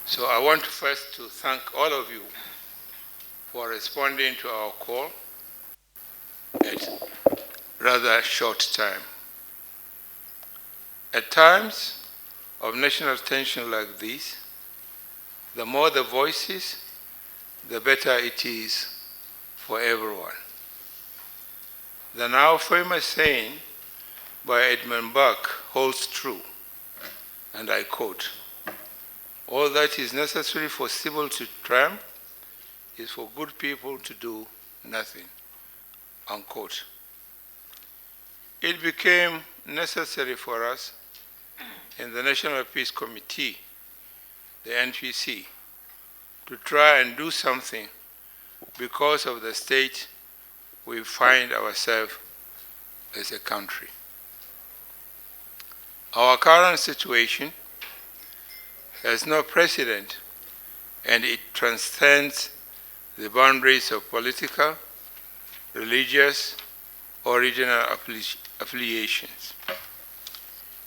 So I want first to thank all of you for responding to our call at rather short time. At times of national tension like this, the more the voices, the better it is for everyone. The now famous saying by Edmund Burke holds true, and I quote, "All that is necessary for civil to triumph is for good people to do nothing," unquote. It became necessary for us in the National Peace Committee, the NPC, to try and do something because of the state we find ourselves as a country. Our current situation has no precedent, and it transcends the boundaries of political, religious, or regional affiliations.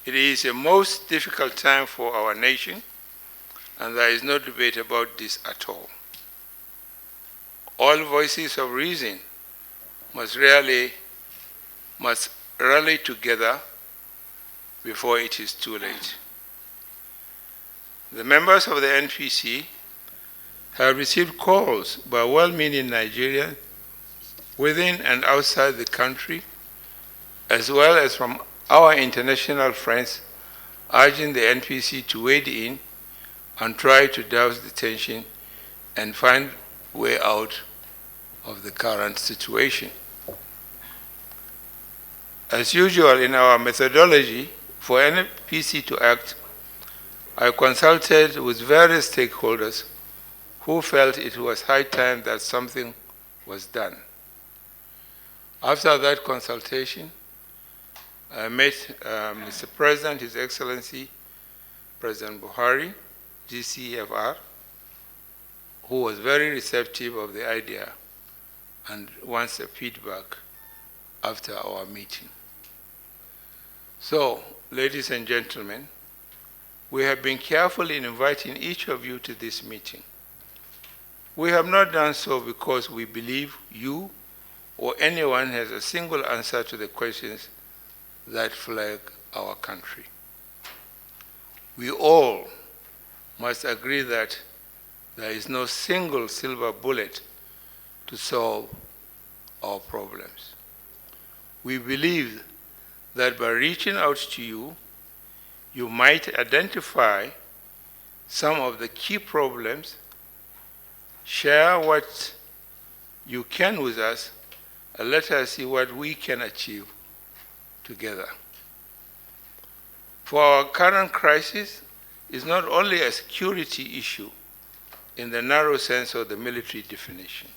It is a most difficult time for our nation, and there is no debate about this at all. All voices of reason must rally together before it is too late. The members of the NPC have received calls by well-meaning Nigerians within and outside the country, as well as from our international friends, urging the NPC to wade in and try to douse the tension and find a way out of the current situation. As usual in our methodology for NPC to act, I consulted with various stakeholders who felt it was high time that something was done. After that consultation, I met Mr. President, His Excellency, President Buhari, GCFR, who was very receptive of the idea and wants a feedback after our meeting. So, ladies and gentlemen, we have been careful in inviting each of you to this meeting. We have not done so because we believe you or anyone has a single answer to the questions that plague our country. We all must agree that there is no single silver bullet to solve our problems. We believe that by reaching out to you, you might identify some of the key problems, share what you can with us, and let us see what we can achieve together. For our current crisis is not only a security issue in the narrow sense of the military definition.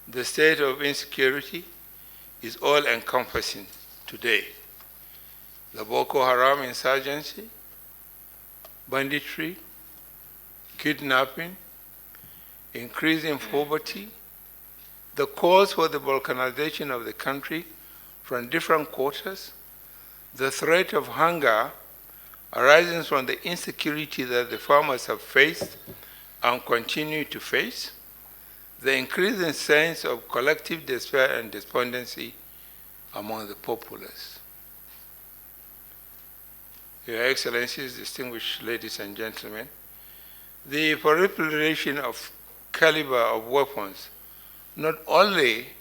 The state of insecurity is all-encompassing today. The Boko Haram insurgency, banditry, kidnapping, increasing poverty, the calls for the balkanization of the country from different quarters, the threat of hunger arising from the insecurity that the farmers have faced and continue to face, the increasing sense of collective despair and despondency among the populace. Your Excellencies, distinguished ladies and gentlemen, the proliferation of caliber of weapons, not only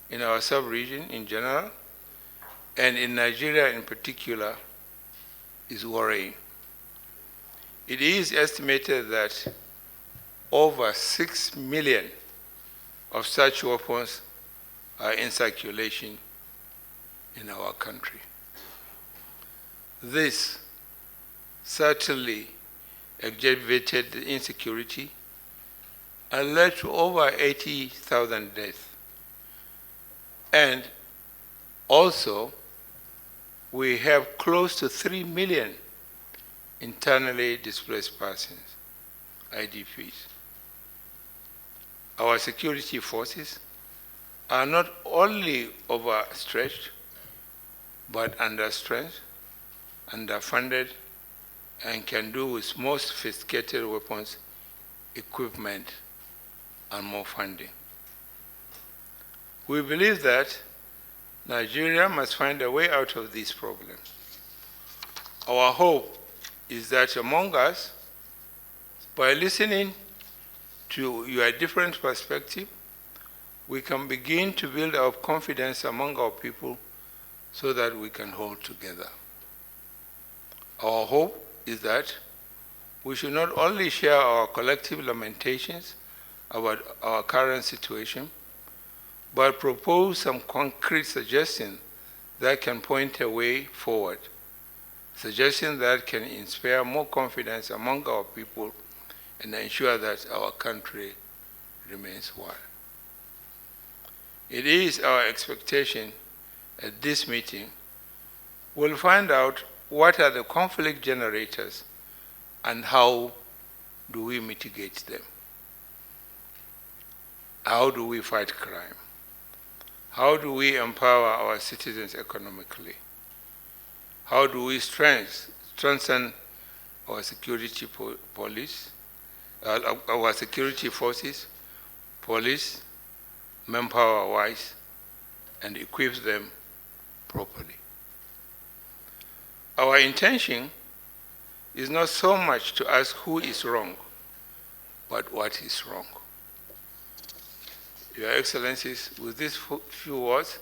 in our sub-region in general, and in Nigeria in particular, is worrying. It is estimated that over 6 million of such weapons are in circulation in our country. This certainly aggravated the insecurity and led to over 80,000 deaths. And also, we have close to 3 million internally displaced persons, IDPs. Our security forces are not only overstretched, but understretched, underfunded, and can do with more sophisticated weapons, equipment, and more funding. We believe that Nigeria must find a way out of these problems. Our hope is that among us, by listening to your different perspectives, we can begin to build our confidence among our people so that we can hold together. Our hope is that we should not only share our collective lamentations about our current situation, but propose some concrete suggestions that can point a way forward, suggestions that can inspire more confidence among our people and ensure that our country remains one. It is our expectation at this meeting we'll find out what are the conflict generators and how do we mitigate them. How do we fight crime? How do we empower our citizens economically? How do we strengthen our security our security forces, police, manpower-wise, and equip them properly? Our intention is not so much to ask who is wrong, but what is wrong. Your Excellencies, with these few words,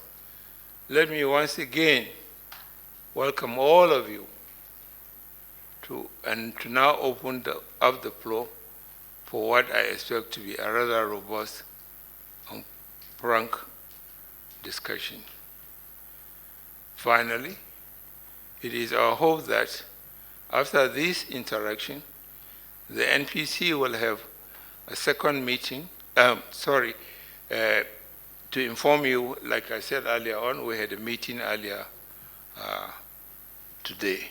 let me once again welcome all of you to now open up the floor for what I expect to be a rather robust and frank discussion. Finally, it is our hope that after this interaction, the NPC will have a second meeting, to inform you, like I said earlier on, we had a meeting earlier today.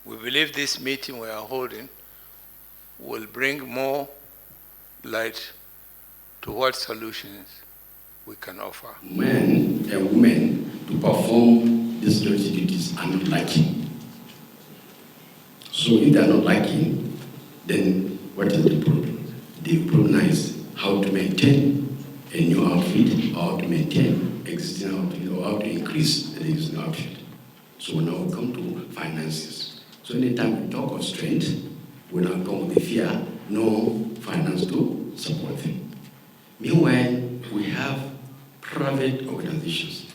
We believe this meeting we are holding will bring more light to what solutions we can offer. Men and women to perform these security duties are not liking. So if they are not liking, then what is the problem? The problem is how to maintain a new outfit, or how to maintain existing outfit, or how to increase the existing outfit. So now we come to finances. So anytime we talk of strength, we now come with the fear, no finance to support them. Meanwhile, we have private organizations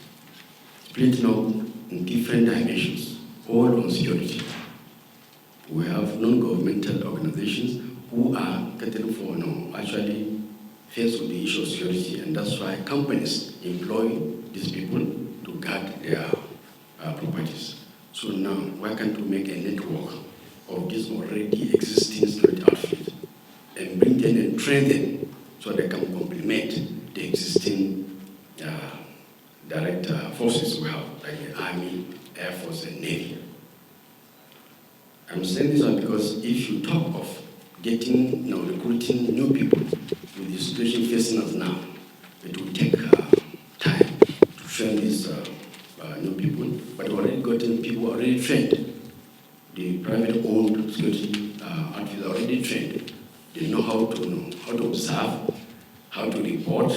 splitting up in different dimensions, all on security. We have non-governmental organizations who are getting for actually faced with the issue of security, and that's why companies employ these people to guard their properties. So now, why can't we make a network of these already existing security outfits and bring them and train them so they can complement the existing direct forces we have, like the Army, Air Force, and Navy. I'm saying this one because if you talk of getting, recruiting new people with the situation facing us now, it will take time to train these new people, but we've already gotten people already trained. The private-owned security outfits are already trained. They know how to observe, how to report,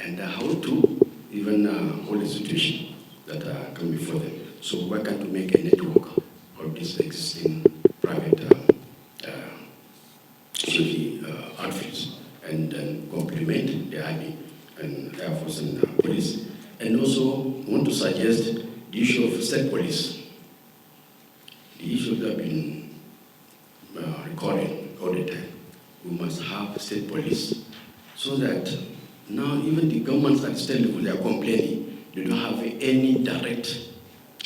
and how to even hold the situation that come before them. So why can't we make a network of these existing private security outfits and then complement the Army and Air Force and police? And also want to suggest the issue of state police. The issue that I've been recording all the time. We must have state police so that now even the governments at the state level, they are complaining. They don't have any direct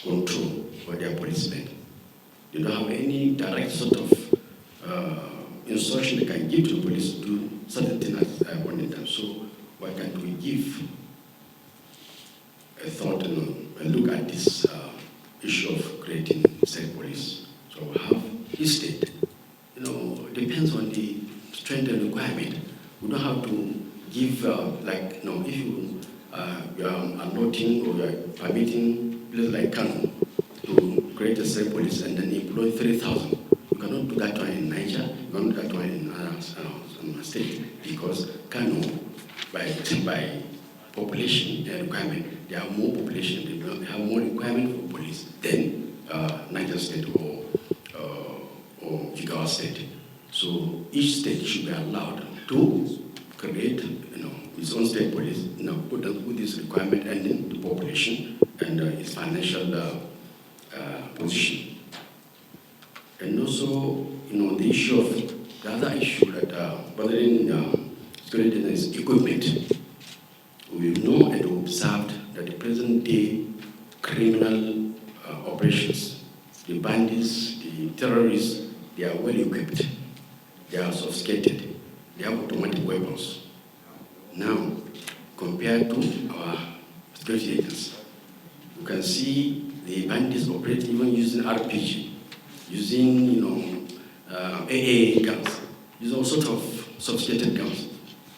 control for their policemen. They don't have any direct sort of instruction they can give to the police to do certain things at one time. So why can't we give a thought and look at this issue of creating state police? So we have each state. Depends on the strength and requirement. We don't have to give if you are noting or you are permitting places like Kano to create create a state police and then employ 3,000. You cannot do that one in Niger, you cannot do that one in other states, because Kano, by population requirement, they have more population, they have more requirement for police than Niger State or Jigawa State. So each state should be allowed to create, its own state police, put this requirement and then the population and its financial position. And also, the issue of the other issue that bothering security is equipment. We know and observed that the present day criminal operations, the bandits, the terrorists, they are well equipped, they are sophisticated, they have automatic weapons. Now, compared to our security agents, you can see the bandits operate even using RPG, using AA guns, using all sorts of sophisticated guns,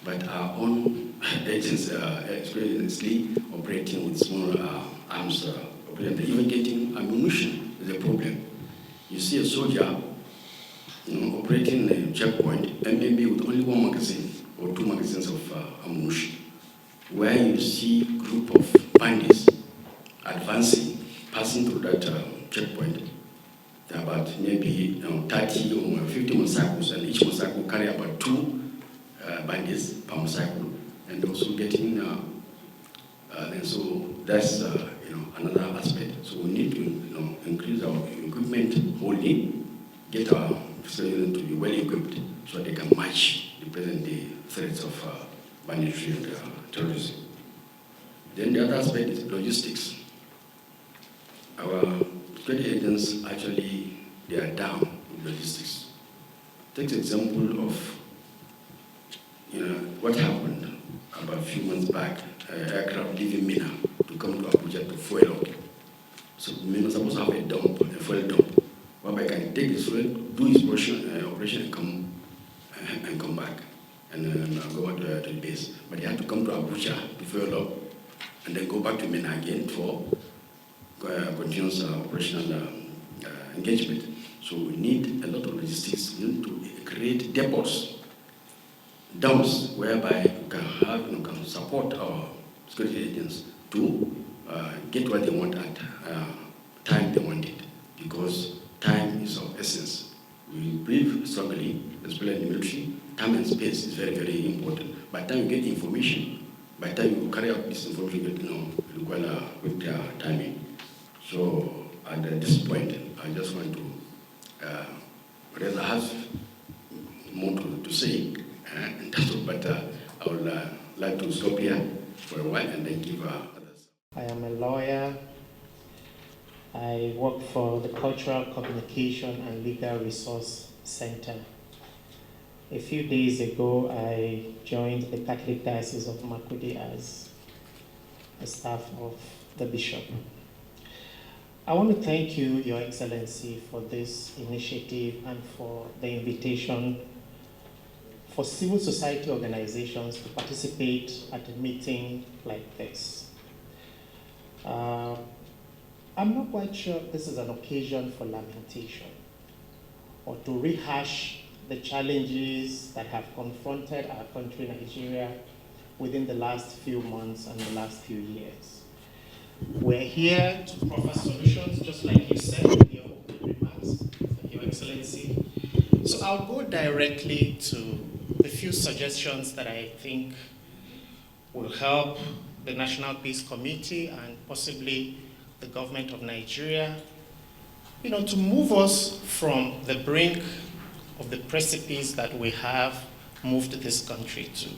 but our own agents experiencely operating with small arms, even getting ammunition is a problem. You see a soldier operating a checkpoint and maybe with only one magazine or 2 magazines of ammunition, where you see a group of bandits advancing, passing through that checkpoint. There are about maybe 30 or 50 motorcycles, and each motorcycle will carry about 2 bandits per motorcycle, and also getting, and so that's another aspect. So we need to increase our equipment wholly, get our facilities to be well equipped so they can match the present day threats of banditry and terrorism. Then the other aspect is logistics. Our security agents actually, they are down in logistics. Take the example of what happened about a few months back, aircraft leaving Mina to come to Abuja to fuel up. So Mina was supposed to have a fuel dump, whereby can take his fuel, do his operation and come back and go back to the base. But he had to come to Abuja to fuel up and then go back to Mina again for continuous operational engagement. So we need a lot of logistics. We need to create depots, dumps, whereby we can have, can support our security agents to get what they want at time they want it, because time is of essence. We brief strongly, especially in the military. Time and space is very, very important. By the time you get information, by the time you carry out this information, you require quick timing. So at this point, I just want to, I have more to say, but I would like to stop here for a while and then give others. I am a lawyer. I work for the Cultural Communication and Legal Resource Center. A few days ago, I joined the Catholic Diocese of Makurdi as a staff of the bishop. I want to thank you, Your Excellency, for this initiative and for the invitation for civil society organizations to participate at a meeting like this. I'm not quite sure this is an occasion for lamentation or to rehash the challenges that have confronted our country, Nigeria, within the last few months and the last few years. We're here to offer solutions, just like you said in your opening remarks, Your Excellency. So I'll go directly to a few suggestions that I think will help the National Peace Committee and possibly the government of Nigeria, to move us from the brink of the precipice that we have moved this country to.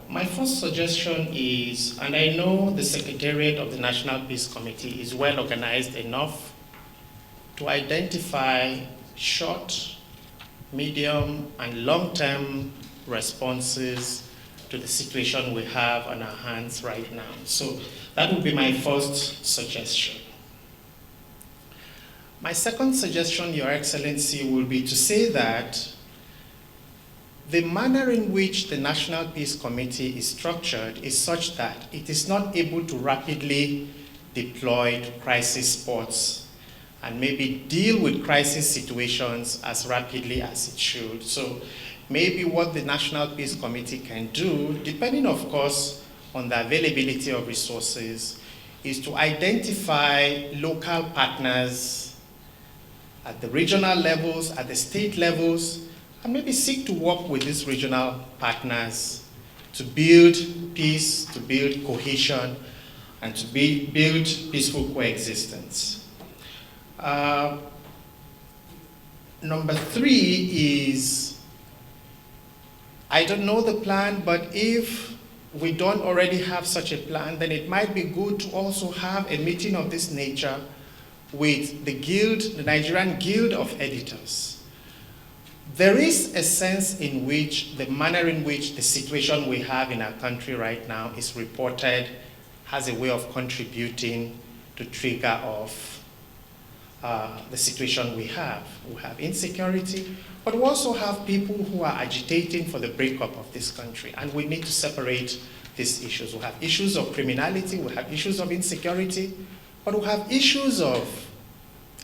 My first suggestion is, and I know the Secretariat of the National Peace Committee is well organized enough to identify short, medium, and long-term responses to the situation we have on our hands right now. So that would be my first suggestion. My second suggestion, Your Excellency, will be to say that the manner in which the National Peace Committee is structured is such that it is not able to rapidly deployed crisis spots and maybe deal with crisis situations as rapidly as it should. So maybe what the National Peace Committee can do, depending of course on the availability of resources, is to identify local partners at the regional levels, at the state levels, and maybe seek to work with these regional partners to build peace, to build cohesion, and to build peaceful coexistence. Number 3 is, I don't know the plan, but if we don't already have such a plan, then it might be good to also have a meeting of this nature with the Guild, the Nigerian Guild of Editors. There is a sense in which the manner in which the situation we have in our country right now is reported has a way of contributing to trigger off the situation we have. We have insecurity, but we also have people who are agitating for the breakup of this country, and we need to separate these issues. We have issues of criminality, we have issues of insecurity, but we have issues of,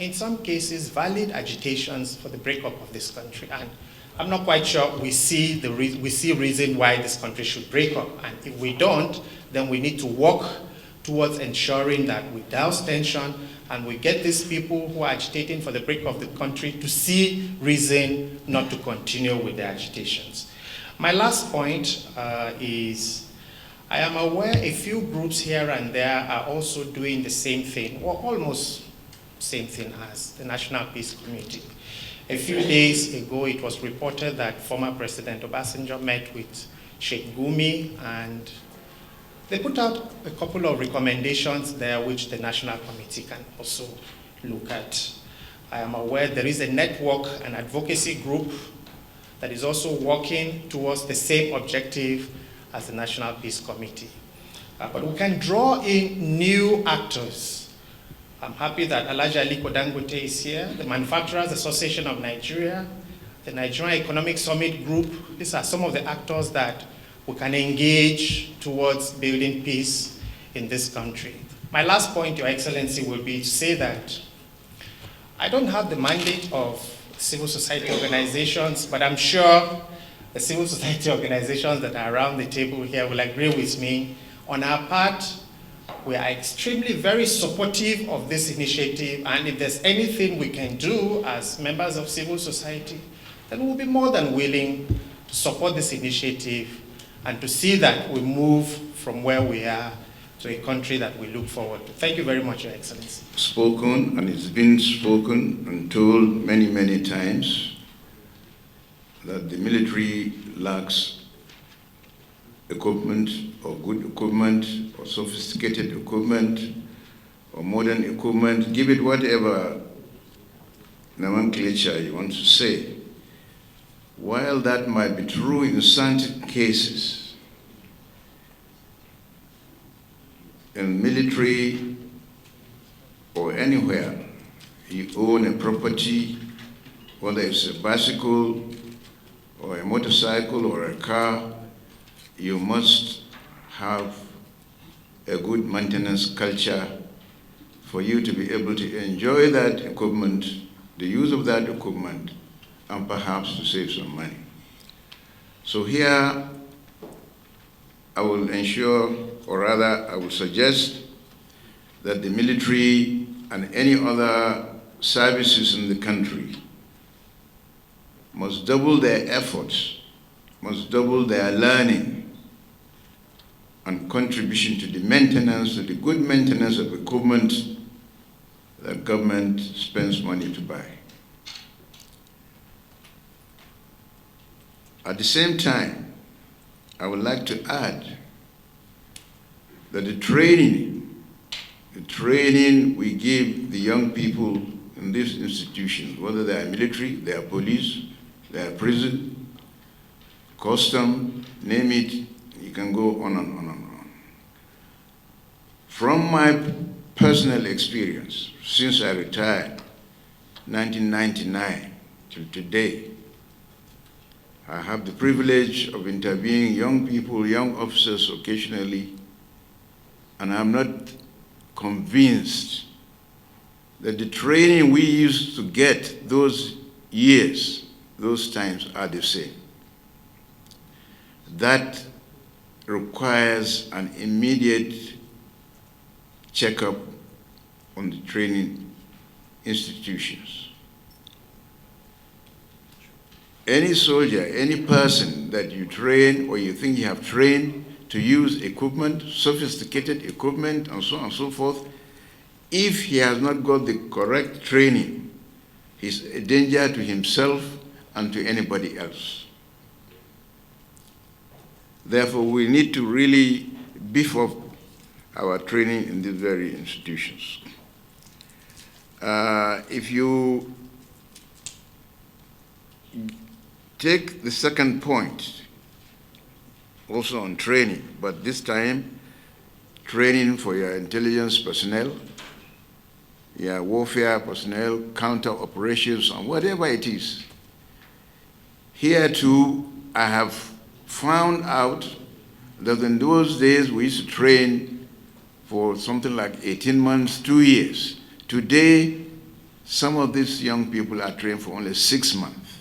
in some cases, valid agitations for the breakup of this country. And I'm not quite sure we see reason why this country should break up. And if we don't, then we need to work towards ensuring that we douse tension and we get these people who are agitating for the breakup of the country to see reason not to continue with their agitations. My last point is, I am aware a few groups here and there are also doing the same thing, or almost same thing as the National Peace Committee. A few days ago, it was reported that former President Obasanjo met with Sheikh Gumi, and they put out a couple of recommendations there which the National Committee can also look at. I am aware there is a network, an advocacy group that is also working towards the same objective as the National Peace Committee. But we can draw in new actors. I'm happy that ALIKO Dangote is here, the Manufacturers Association of Nigeria, the Nigerian Economic Summit Group. These are some of the actors that we can engage towards building peace in this country. My last point, Your Excellency, will be to say that I don't have the mandate of civil society organizations, but I'm sure the civil society organizations that are around the table here will agree with me. On our part, we are extremely very supportive of this initiative, and if there's anything we can do as members of civil society, then we'll be more than willing to support this initiative and to see that we move from where we are to a country that we look forward to. Thank you very much, Your Excellency. Spoken, and it's been spoken and told many, many times that the military lacks equipment or good equipment or sophisticated equipment or modern equipment, give it whatever nomenclature you want to say. While that might be true in certain cases, in military or anywhere, you own a property, whether it's a bicycle or a motorcycle or a car, you must have a good maintenance culture for you to be able to enjoy that equipment, the use of that equipment, and perhaps to save some money. So here, I will ensure, or rather, I will suggest that the military and any other services in the country must double their efforts, must double their learning and contribution to the maintenance, to the good maintenance of equipment that government spends money to buy. At the same time, I would like to add that the training we give the young people in these institutions, whether they are military, they are police, they are prison, custom, name it, you can go on and on and on. From my personal experience, since I retired, 1999 till today, I have the privilege of interviewing young people, young officers occasionally, and I'm not convinced that the training we used to get those years, those times are the same. That requires an immediate checkup on the training institutions. Any soldier, any person that you train or you think you have trained to use equipment, sophisticated equipment, and so on and so forth, if he has not got the correct training, he's a danger to himself and to anybody else. Therefore, we need to really beef up our training in these very institutions. If you take the second point, also on training, but this time training for your intelligence personnel, your warfare personnel, counter operations, and whatever it is. Here too, I have found out that in those days we used to train for something like 18 months, 2 years. Today, some of these young people are trained for only 6 months.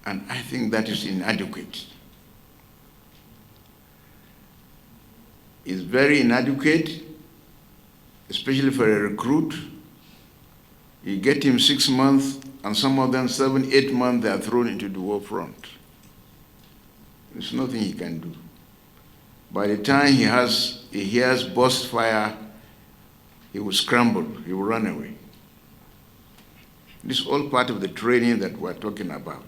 And I think that is inadequate. It's very inadequate, especially for a recruit. You get him 6 months, and some of them 7, 8 months, they are thrown into the war front. There's nothing he can do. By the time he hears burst fire, he will scramble, he will run away. This is all part of the training that we're talking about.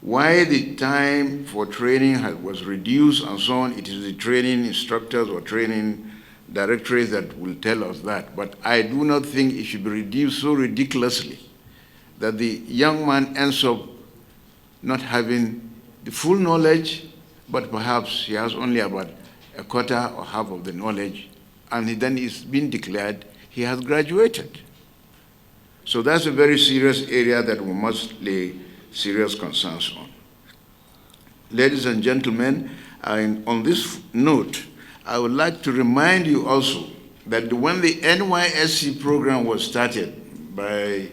Why the time for training was reduced and so on, it is the training instructors or training directorates that will tell us that. But I do not think it should be reduced so ridiculously that the young man ends up not having the full knowledge, but perhaps he has only about a quarter or half of the knowledge, and then it's been declared he has graduated. So that's a very serious area that we must lay serious concerns on. Ladies and gentlemen, on this note, I would like to remind you also that when the NYSC program was started by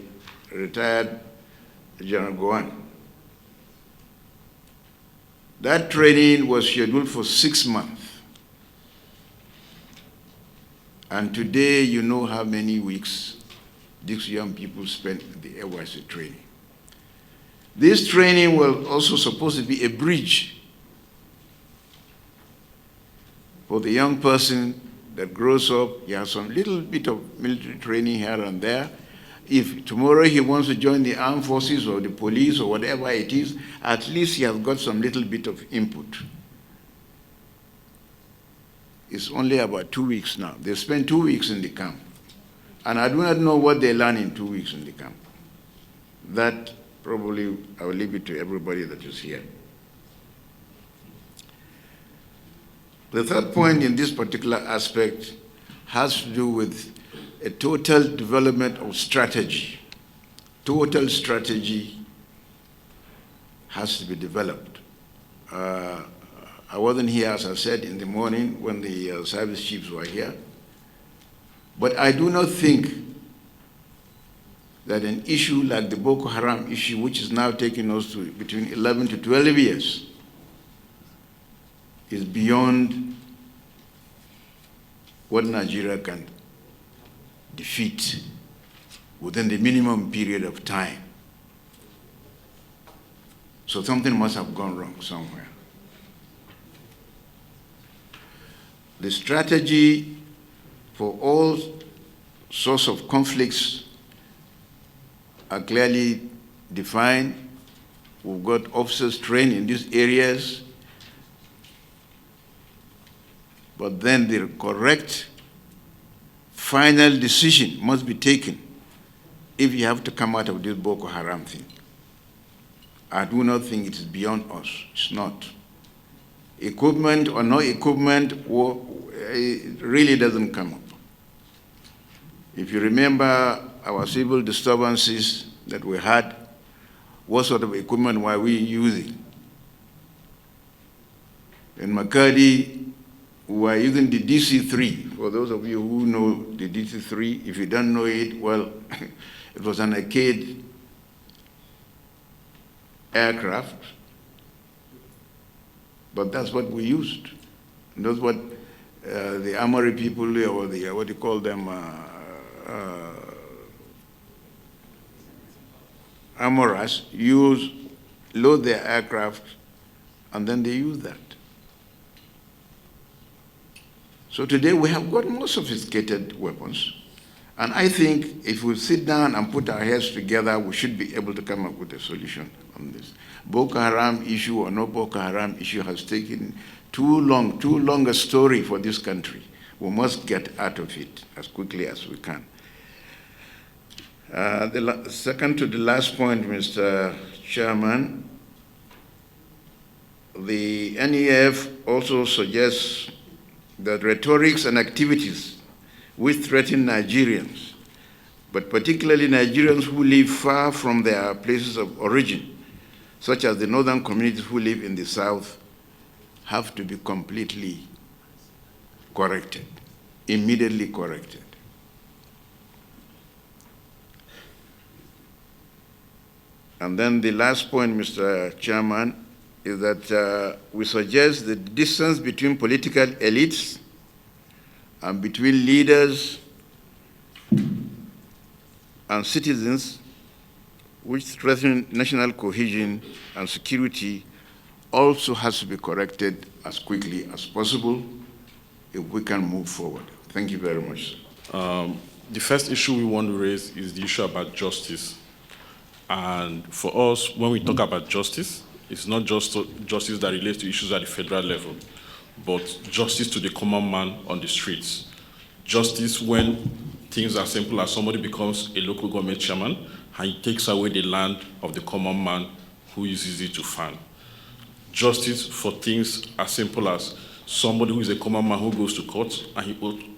retired General Gowon, that training was scheduled for 6 months. And today you know how many weeks these young people spent in the NYSC training. This training was also supposed to be a bridge for the young person that grows up. He has some little bit of military training here and there. If tomorrow he wants to join the armed forces or the police or whatever it is, at least he has got some little bit of input. It's only about 2 weeks now. They spend 2 weeks in the camp. And I do not know what they learn in 2 weeks in the camp. That probably I will leave it to everybody that is here. The third point in this particular aspect has to do with a total development of strategy. Total strategy has to be developed. I wasn't here, as I said, in the morning when the service chiefs were here. But I do not think that an issue like the Boko Haram issue, which is now taking us to between 11 to 12 years, is beyond what Nigeria can defeat within the minimum period of time. So something must have gone wrong somewhere. The strategy for all sorts of conflicts are clearly defined. We've got officers trained in these areas, but then the correct final decision must be taken if you have to come out of this Boko Haram thing. I do not think it is beyond us. It's not. Equipment or no equipment, it really doesn't come up. If you remember our civil disturbances that we had, what sort of equipment were we using? In Makadi, we are using the DC-3. For those of you who know the DC-3, if you don't know it, well, it was an arcade aircraft, but that's what we used. And that's what the armory people, or the, what do you call them, armorers, load their aircraft, and then they use that. So today we have got more sophisticated weapons. And I think if we sit down and put our heads together, we should be able to come up with a solution on this. Boko Haram issue or no Boko Haram issue has taken too long a story for this country. We must get out of it as quickly as we can. The second to the last point, Mr. Chairman, the NEF also suggests that rhetorics and activities which threaten Nigerians, but particularly Nigerians who live far from their places of origin, such as the northern communities who live in the south, have to be completely corrected, immediately corrected. And then the last point, Mr. Chairman, is that we suggest the distance between political elites and between leaders and citizens, which threaten national cohesion and security, also has to be corrected as quickly as possible if we can move forward. Thank you very much. The first issue we want to raise is the issue about justice. And for us, when we talk about justice, it's not just justice that relates to issues at the federal level, but justice to the common man on the streets. Justice when things are simple as somebody becomes a local government chairman and he takes away the land of the common man who uses it to farm. Justice for things as simple as somebody who is a common man who goes to court and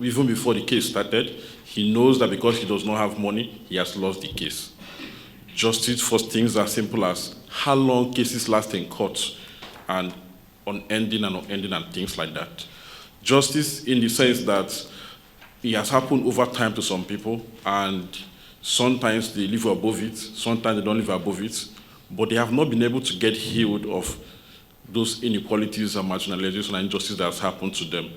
even before the case started, he knows that because he does not have money, he has lost the case. Justice for things as simple as how long cases last in court and unending and things like that. Justice in the sense that it has happened over time to some people, and sometimes they live above it, sometimes they don't live above it, but they have not been able to get healed of those inequalities and marginalization and injustice that has happened to them.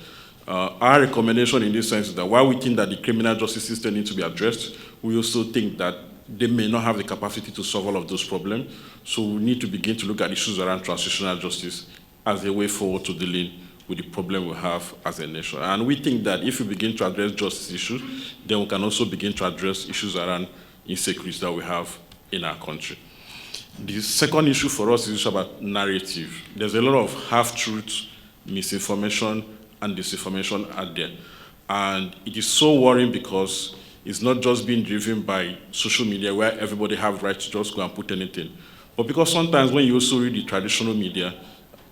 Our recommendation in this sense is that while we think that the criminal justice system needs to be addressed, we also think that they may not have the capacity to solve all of those problems. So we need to begin to look at issues around transitional justice as a way forward to dealing with the problem we have as a nation. And we think that if we begin to address justice issues, then we can also begin to address issues around insecurity that we have in our country. The second issue for us is about narrative. There's a lot of half-truths, misinformation, and disinformation out there. And it is so worrying because it's not just being driven by social media where everybody has the right to just go and put anything. But because sometimes when you also read the traditional media,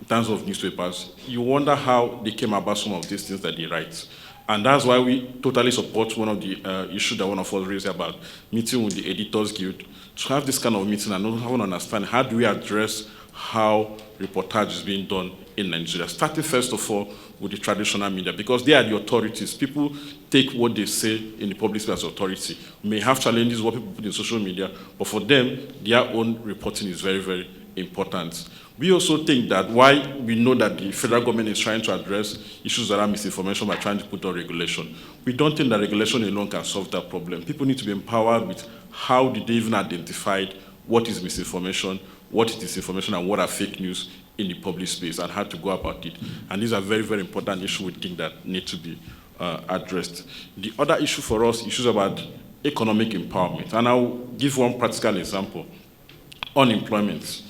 in terms of newspapers, you wonder how they came about some of these things that they write. And that's why we totally support one of the issues that one of us raised about meeting with the Editors Guild, to have this kind of meeting and also understand how do we address how reportage is being done in Nigeria, starting first of all with the traditional media, because they are the authorities. People take what they say in the public space as authority. We may have challenges what people put in social media, but for them, their own reporting is very, very important. We also think that while we know that the federal government is trying to address issues around misinformation by trying to put on regulation, we don't think that regulation alone can solve that problem. People need to be empowered with how did they even identify what is misinformation, what is disinformation, and what are fake news in the public space, and how to go about it. And these are very, very important issues we think that need to be addressed. The other issue for us, issues about economic empowerment. And I'll give one practical example. Unemployment.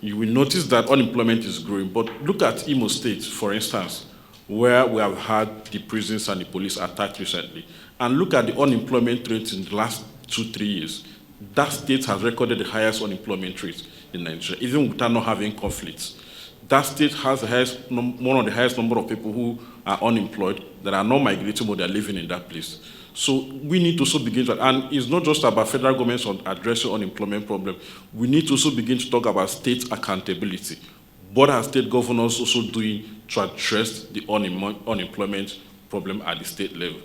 You will notice that unemployment is growing, but look at Imo State, for instance, where we have had the prisons and the police attacked recently. And look at the unemployment rate in the last 2-3 years. That state has recorded the highest unemployment rate in Nigeria, even without not having conflicts. That state has the highest, one of the highest number of people who are unemployed that are not migrating, but they're living in that place. So we need to also begin to, and it's not just about federal governments on addressing unemployment problem. We need to also begin to talk about state accountability. What are state governors also doing to address the unemployment problem at the state level,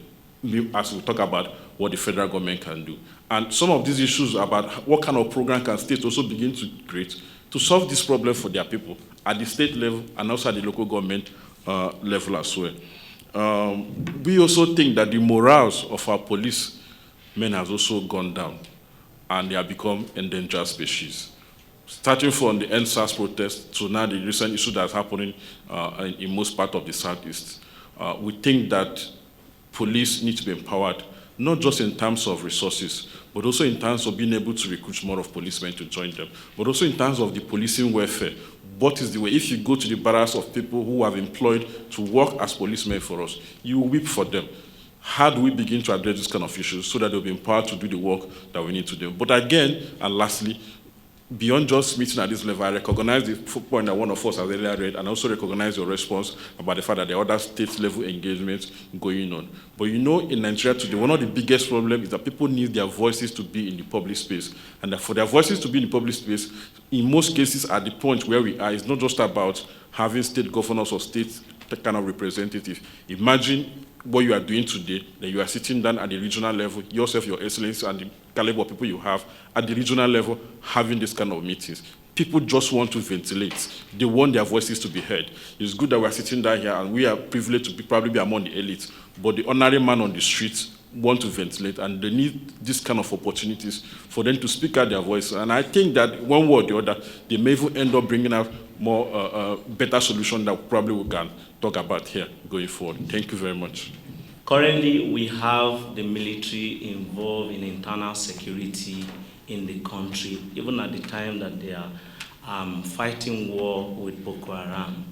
as we talk about what the federal government can do. And some of these issues about what kind of program can states also begin to create to solve this problem for their people at the state level and also at the local government level as well. We also think that the morals of our policemen has also gone down and they have become endangered species. Starting from the NSAS protest to now the recent issue that's happening in most parts of the Southeast, we think that police need to be empowered, not just in terms of resources, but also in terms of being able to recruit more of policemen to join them, but also in terms of the policing welfare. What is the way? If you go to the barracks of people who have employed to work as policemen for us, you weep for them. How do we begin to address this kind of issues so that they'll be empowered to do the work that we need to do? But again, and lastly, beyond just meeting at this level, I recognize the point that one of us has earlier read, and also recognize your response about the fact that there are other state-level engagements going on. But you know, in Nigeria today, one of the biggest problems is that people need their voices to be in the public space. And that for their voices to be in the public space, in most cases, at the point where we are, it's not just about having state governors or state kind of representatives. Imagine what you are doing today, that you are sitting down at the regional level, yourself, your excellency, and the caliber of people you have at the regional level having this kind of meetings. People just want to ventilate. They want their voices to be heard. It's good that we are sitting down here and we are privileged to probably be among the elites, but the ordinary man on the streets want to ventilate, and they need this kind of opportunities for them to speak out their voice. And I think that one way or the other, they may even end up bringing out more better solutions that probably we can talk about here going forward. Thank you very much. Currently, we have the military involved in internal security in the country, even at the time that they are fighting war with Boko Haram.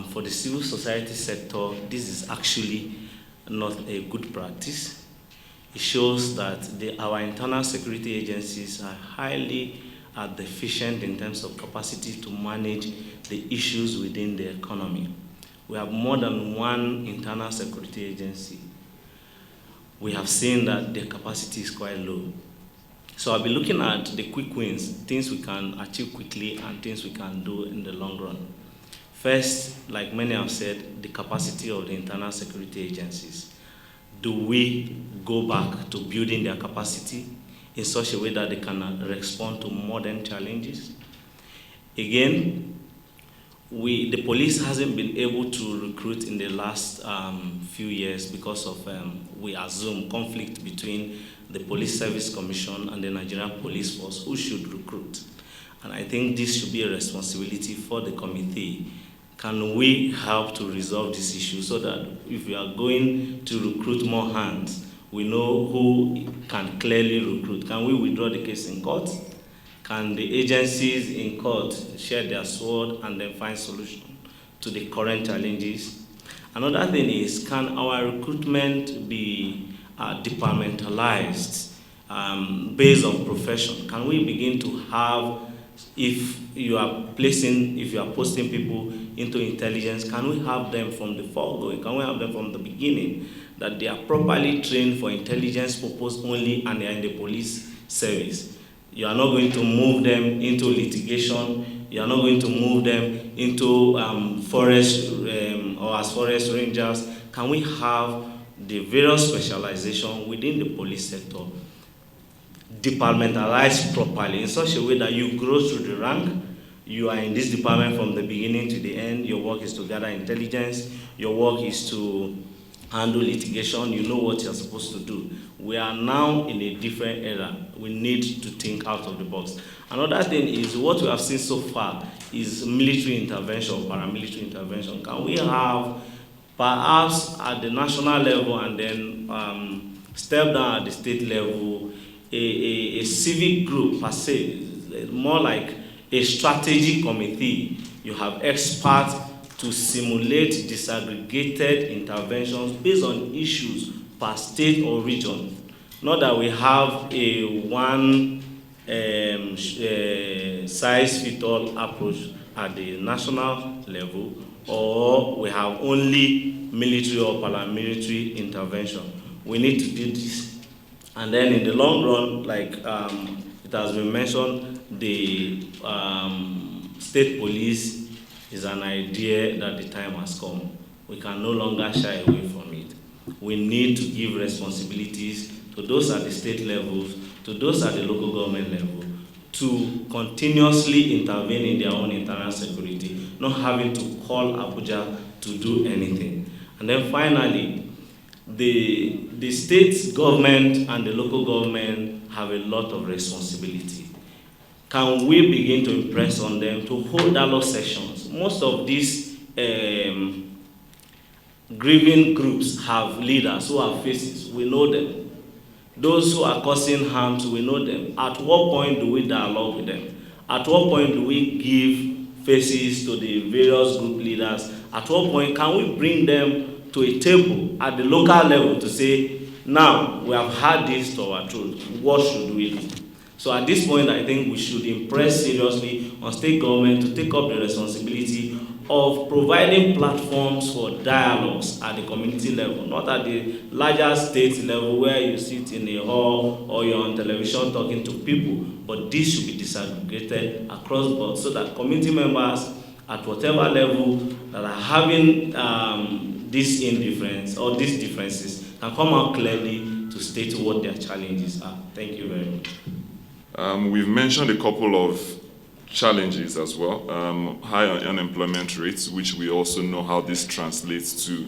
For the civil society sector, this is actually not a good practice. It shows that our internal security agencies are highly deficient in terms of capacity to manage the issues within the economy. We have more than one internal security agency. We have seen that their capacity is quite low. So I'll be looking at the quick wins, things we can achieve quickly and things we can do in the long run. First, like many have said, the capacity of the internal security agencies. Do we go back to building their capacity in such a way that they can respond to modern challenges? Again, the police hasn't been able to recruit in the last few years because of, we assume, conflict between the Police Service Commission and the Nigerian Police Force, who should recruit. And I think this should be a responsibility for the committee. Can we help to resolve this issue so that if we are going to recruit more hands, we know who can clearly recruit? Can we withdraw the case in court? Can the agencies in court share their sword and then find solution to the current challenges? Another thing is, can our recruitment be departmentalized based on profession? Can we begin to have, if you are posting people into intelligence, can we have them from the foregoing? Can we have them from the beginning, that they are properly trained for intelligence purpose only and they are in the police service? You are not going to move them into litigation. You are not going to move them into forest or as forest rangers. Can we have the various specialization within the police sector departmentalized properly in such a way that you grow through the rank? You are in this department from the beginning to the end. Your work is to gather intelligence. Your work is to handle litigation. You know what you're supposed to do. We are now in a different era. We need to think out of the box. Another thing is, what we have seen so far is military intervention, paramilitary intervention. Can we have, perhaps at the national level and then step down at the state level, a civic group per se, more like a strategy committee? You have experts to simulate disaggregated interventions based on issues per state or region. Not that we have a one size-fits-all approach at the national level, or we have only military or paramilitary intervention. We need to do this. And then in the long run, like it has been mentioned, the state police is an idea that the time has come. We can no longer shy away from it. We need to give responsibilities to those at the state levels, to those at the local government level, to continuously intervene in their own internal security, not having to call Abuja to do anything. And then finally, the state government and the local government have a lot of responsibility. Can we begin to impress on them to hold dialogue sessions? Most of these grieving groups have leaders who have faces. We know them. Those who are causing harms, we know them. At what point do we dialogue with them? At what point do we give faces to the various group leaders? At what point can we bring them to a table at the local level to say, now we have had this to our truth, what should we do? So at this point, I think we should impress seriously on state government to take up the responsibility of providing platforms for dialogues at the community level, not at the larger state level where you sit in a hall or you're on television talking to people, but this should be disaggregated across the board so that community members at whatever level that are having this indifference or these differences can come out clearly to state what their challenges are. Thank you very much. We've mentioned a couple of challenges as well. High unemployment rates, which we also know how this translates to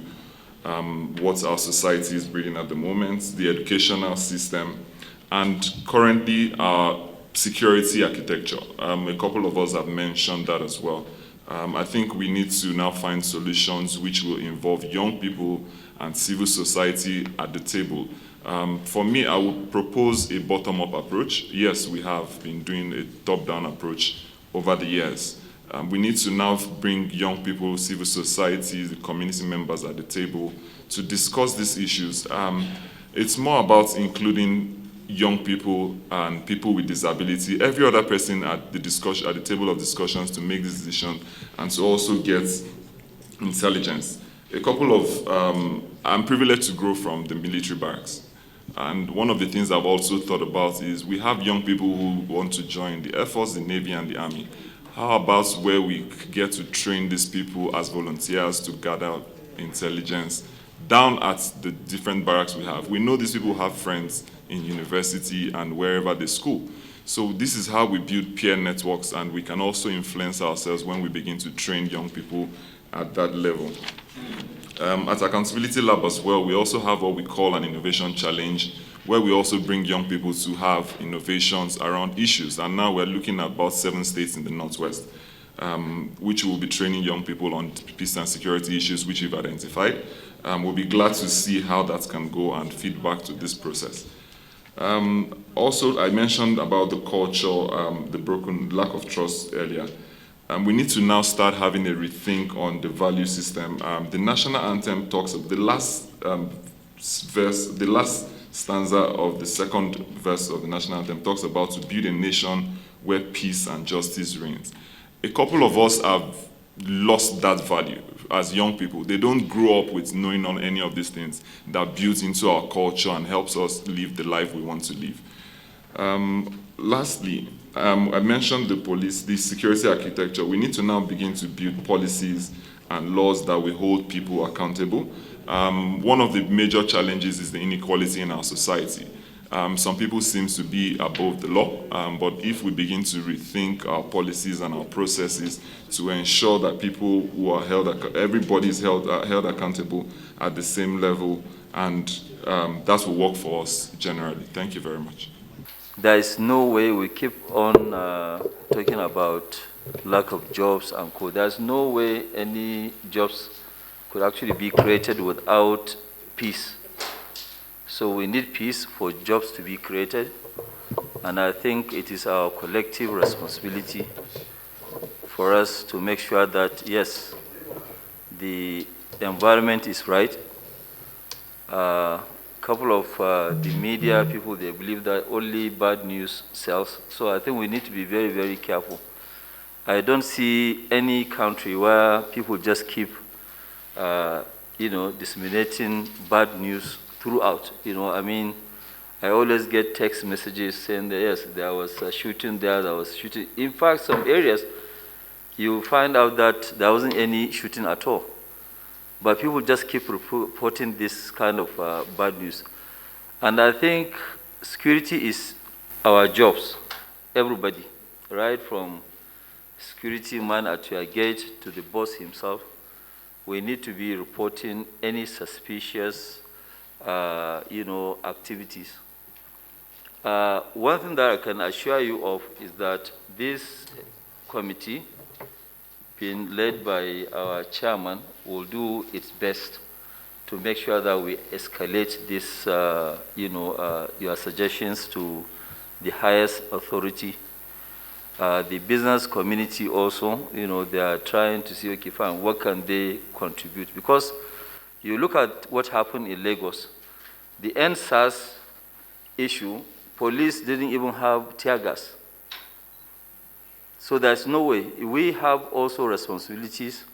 what our society is breeding at the moment, the educational system, and currently our security architecture. A couple of us have mentioned that as well. I think we need to now find solutions which will involve young people and civil society at the table. For me, I would propose a bottom-up approach. Yes, we have been doing a top-down approach over the years. We need to now bring young people, civil society, the community members at the table to discuss these issues. It's more about including young people and people with disability, every other person at the discussion, at the table of discussions to make this decision and to also get intelligence. A couple of, I'm privileged to grow from the military barracks. And one of the things I've also thought about is we have young people who want to join the Air Force, the Navy, and the Army. How about where we get to train these people as volunteers to gather intelligence down at the different barracks we have? We know these people have friends in university and wherever they school. So this is how we build peer networks, and we can also influence ourselves when we begin to train young people at that level. At Accountability Lab as well, we also have what we call an innovation challenge, where we also bring young people to have innovations around issues. And now we're looking at about 7 states in the Northwest, which will be training young people on peace and security issues which we've identified. We'll be glad to see how that can go and feed back to this process. Also, I mentioned about the culture, the broken lack of trust earlier. We need to now start having a rethink on the value system. The national anthem talks of the last verse, the last stanza of the second verse of the national anthem talks about to build a nation where peace and justice reigns. A couple of us have lost that value as young people. They don't grow up with knowing on any of these things that builds into our culture and helps us live the life we want to live. Lastly, I mentioned the police, the security architecture. We need to now begin to build policies and laws that will hold people accountable. One of the major challenges is the inequality in our society. Some people seem to be above the law, but if we begin to rethink our policies and our processes to ensure that people who are everybody is held accountable at the same level, and that will work for us generally. Thank you very much. There is no way we keep on talking about lack of jobs and co. There's no way any jobs could actually be created without peace. So we need peace for jobs to be created, and I think it is our collective responsibility for us to make sure that, yes, the environment is right. Couple of the media people, they believe that only bad news sells. So I think we need to be very, very careful. I don't see any country where people just keep, disseminating bad news throughout. I mean, I always get text messages saying that, yes, there was a shooting there, there was shooting. In fact, some areas, you find out that there wasn't any shooting at all. But people just keep reporting this kind of bad news. And I think security is our jobs, everybody, right from security man at your gate to the boss himself. We need to be reporting any suspicious, activities. One thing that I can assure you of is that this committee, being led by our chairman, will do its best to make sure that we escalate this, your suggestions to the highest authority. The business community also, they are trying to see, okay, fine, what can they contribute? Because you look at what happened in Lagos, the NSAS issue, police didn't even have tear gas. So there's no way. We have also responsibilities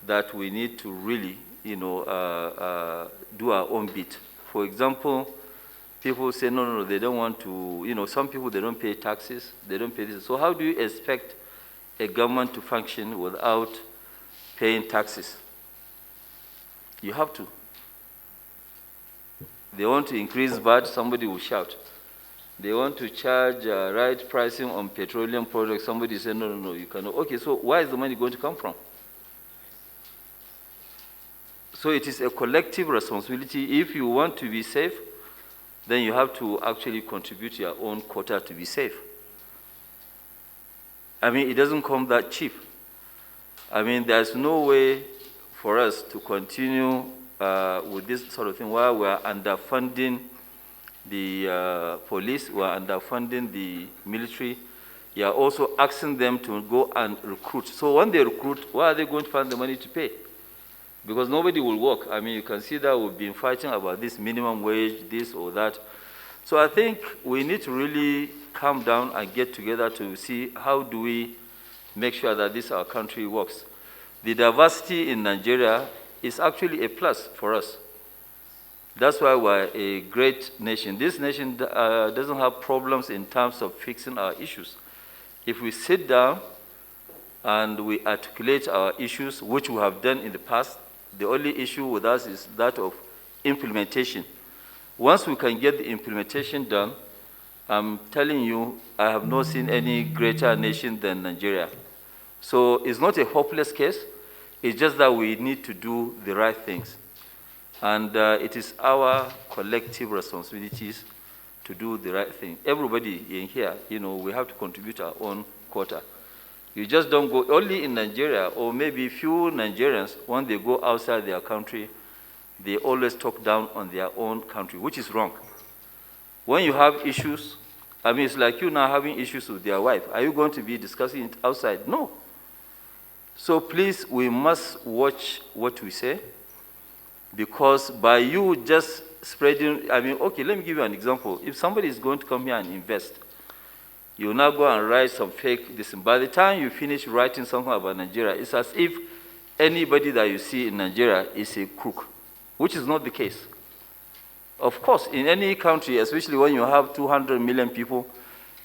that we need to really, do our own bit. For example, people say, no, they don't want to, some people, they don't pay taxes, they don't pay this. So how do you expect a government to function without paying taxes? You have to. They want to increase VAT, somebody will shout. They want to charge right pricing on petroleum products, somebody say, no, you cannot. Okay, so where is the money going to come from? So it is a collective responsibility. If you want to be safe, then you have to actually contribute your own quota to be safe. I mean, it doesn't come that cheap. I mean, there's no way for us to continue with this sort of thing while we're underfunding the police, we're underfunding the military. You're also asking them to go and recruit. So when they recruit, where are they going to find the money to pay? Because nobody will work. I mean, you can see that we've been fighting about this minimum wage, this or that. So I think we need to really calm down and get together to see how do we make sure that this our country works. The diversity in Nigeria is actually a plus for us. That's why we're a great nation. This nation doesn't have problems in terms of fixing our issues. If we sit down and we articulate our issues, which we have done in the past, the only issue with us is that of implementation. Once we can get the implementation done, I'm telling you, I have not seen any greater nation than Nigeria. So it's not a hopeless case. It's just that we need to do the right things. And it is our collective responsibilities to do the right thing. Everybody in here, we have to contribute our own quota. You just don't go, only in Nigeria, or maybe few Nigerians, when they go outside their country, they always talk down on their own country, which is wrong. When you have issues, I mean, it's like you now having issues with your wife. Are you going to be discussing it outside? No. So please, we must watch what we say, because by you just spreading, I mean, okay, let me give you an example. If somebody is going to come here and invest, you now go and write some fake this. By the time you finish writing something about Nigeria, it's as if anybody that you see in Nigeria is a crook, which is not the case. Of course, in any country, especially when you have 200 million people,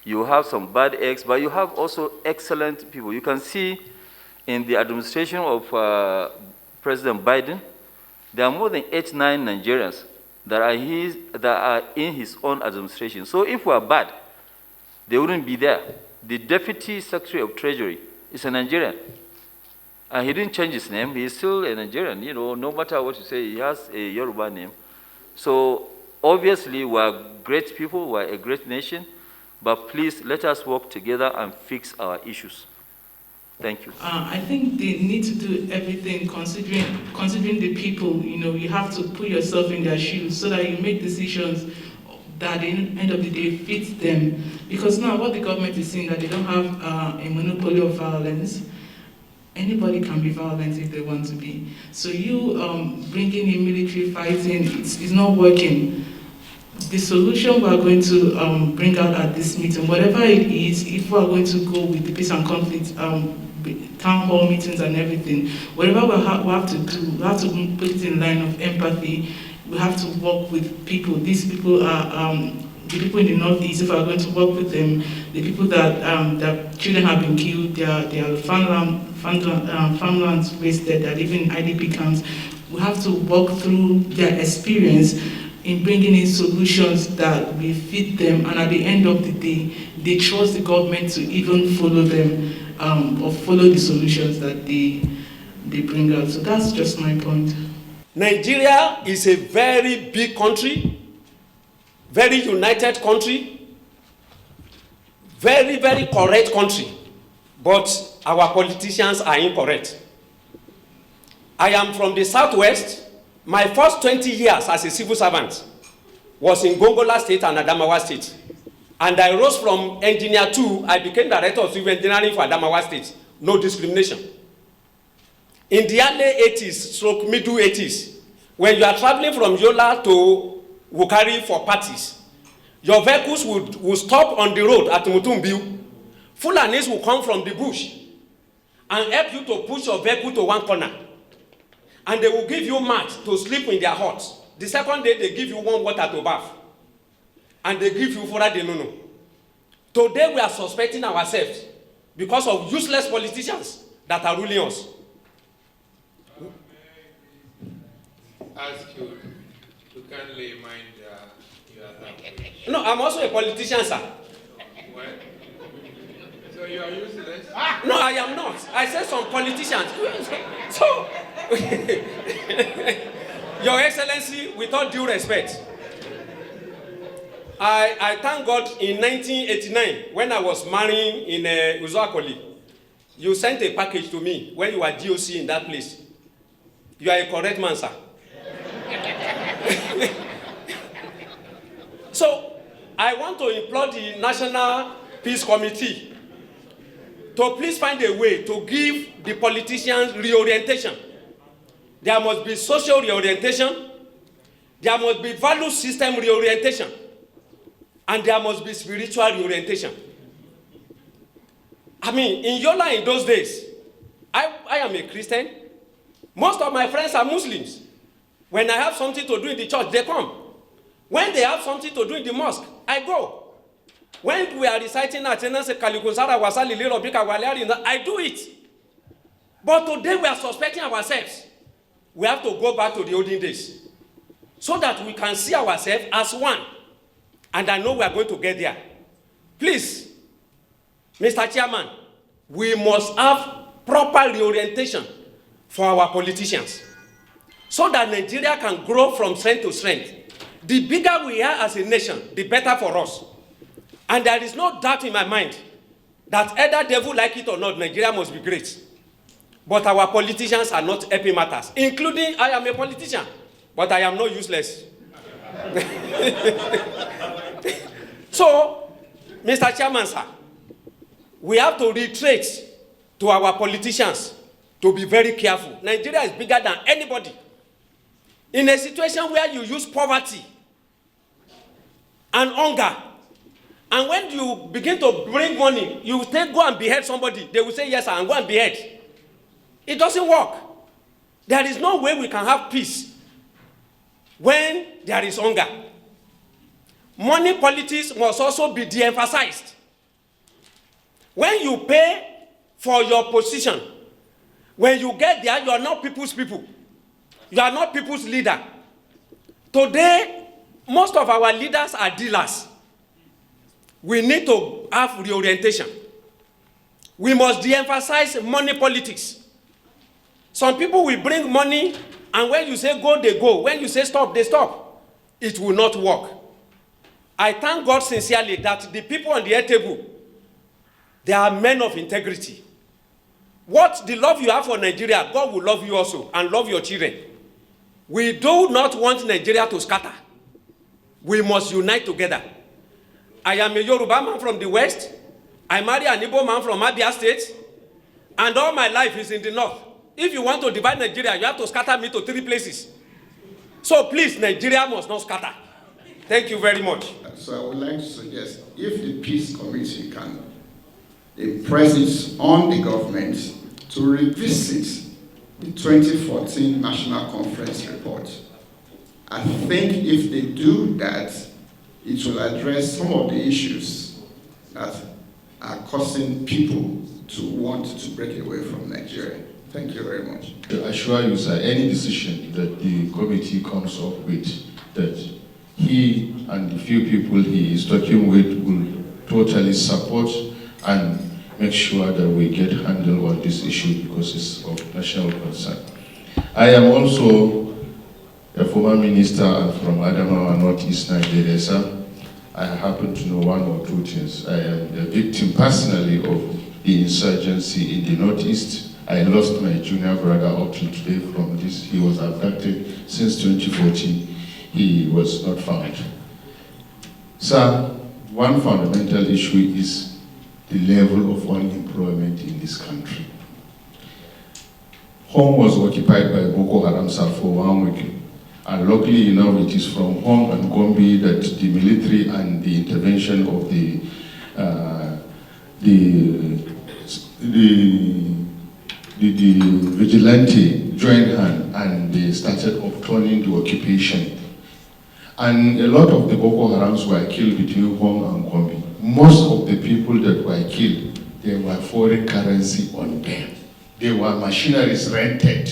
you have some bad eggs, but you have also excellent people. You can see in the administration of President Biden, there are more than 8-9 Nigerians that are in his own administration. So if we are bad, they wouldn't be there. The Deputy Secretary of Treasury is a Nigerian. And he didn't change his name. He's still a Nigerian. No matter what you say, he has a Yoruba name. So obviously, we're great people. We're a great nation. But please, let us work together and fix our issues. Thank you. I think they need to do everything considering the people. You have to put yourself in their shoes so that you make decisions that at the end of the day fits them. Because now what the government is saying, that they don't have a monopoly of violence. Anybody can be violent if they want to be. So you bringing in military fighting, it's not working. The solution we are going to bring out at this meeting, whatever it is, if we are going to go with the peace and conflict town hall meetings and everything, whatever we have to do, we have to put it in line of empathy. We have to work with people. These people are the people in the Northeast, if we are going to work with them, the people that their children have been killed, their farmlands wasted, they're living in IDP camps, we have to walk through their experience in bringing in solutions that will fit them, and at the end of the day, they trust the government to even follow them or follow the solutions that they bring out. So that's just my point. Nigeria is a very big country, very united country, very, very correct country, but our politicians are incorrect. I am from the Southwest. My first 20 years as a civil servant was in Gongola State and Adamawa State. And I rose from engineer 2, I became director of civil engineering for Adamawa State. No discrimination. In the early 80s, middle 80s, when you are traveling from Yola to Wukari for parties, your vehicles would stop on the road at Mutumbiu. Fulanis will come from the bush and help you to push your vehicle to one corner. And they will give you mat to sleep in their huts. The second day, they give you warm water to bath. And they give you fura de nono. Today, we are suspecting ourselves because of useless politicians that are ruling us. Ask you to kindly mind your language. No, I'm also a politician, sir. What? So you are useless? No, I am not. I said some politicians. So, Your Excellency, with all due respect, I thank God in 1989, when I was marrying in Uzoakoli, you sent a package to me when you were GOC in that place. You are a correct man, sir. So, I want to implore the National Peace Committee to please find a way to give the politicians reorientation. There must be social reorientation, there must be value system reorientation, and there must be spiritual reorientation. I mean, in Yola in those days, I am a Christian. Most of my friends are Muslims. When I have something to do in the church, they come. When they have something to do in the mosque, I go. When we are reciting attendance, I do it. But today we are suspecting ourselves. We have to go back to the olden days so that we can see ourselves as one. And I know we are going to get there. Please, Mr. Chairman, we must have proper reorientation for our politicians so that Nigeria can grow from strength to strength. The bigger we are as a nation, the better for us. And there is no doubt in my mind that either devil like it or not, Nigeria must be great. But our politicians are not helping matters, including I am a politician, but I am not useless. So, Mr. Chairman, sir, we have to reiterate to our politicians to be very careful. Nigeria is bigger than anybody. In a situation where you use poverty and hunger, and when you begin to bring money, you go and behead somebody. They will say, yes, and go and behead. It doesn't work. There is no way we can have peace when there is hunger. Money politics must also be de-emphasized. When you pay for your position, when you get there, you are not people's people. You are not people's leader. Today, most of our leaders are dealers. We need to have reorientation. We must de-emphasize money politics. Some people will bring money, and when you say go, they go. When you say stop, they stop. It will not work. I thank God sincerely that the people on the head table, they are men of integrity. What the love you have for Nigeria, God will love you also and love your children. We do not want Nigeria to scatter. We must unite together. I am a Yoruba man from the West. I marry an Igbo man from Abia State. And all my life is in the North. If you want to divide Nigeria, you have to scatter me to 3 places. So please, Nigeria must not scatter. Thank you very much. So I would like to suggest, if the Peace Committee can impress it on the government to revisit the 2014 National Conference report. I think if they do that, it will address some of the issues that are causing people to want to break away from Nigeria. Thank you very much. I assure you, sir, any decision that the committee comes up with, that he and the few people he is talking with will totally support and make sure that we get handle on this issue because it's of national concern. I am also a former minister from Adamawa, Northeast Nigeria, sir. I happen to know one or two things. I am the victim personally of the insurgency in the Northeast. I lost my junior brother up to today from this. He was abducted since 2014. He was not found. Sir, one fundamental issue is the level of unemployment in this country. Home was occupied by Boko Haram for 1 week. And luckily enough, it is from Hong and Gombe that the military and the intervention of the vigilante joined hand and they started upturning the occupation. And a lot of the Boko Harams were killed between Hong and Gombe. Most of the people that were killed, they were foreign currency on them. They were machineries rented.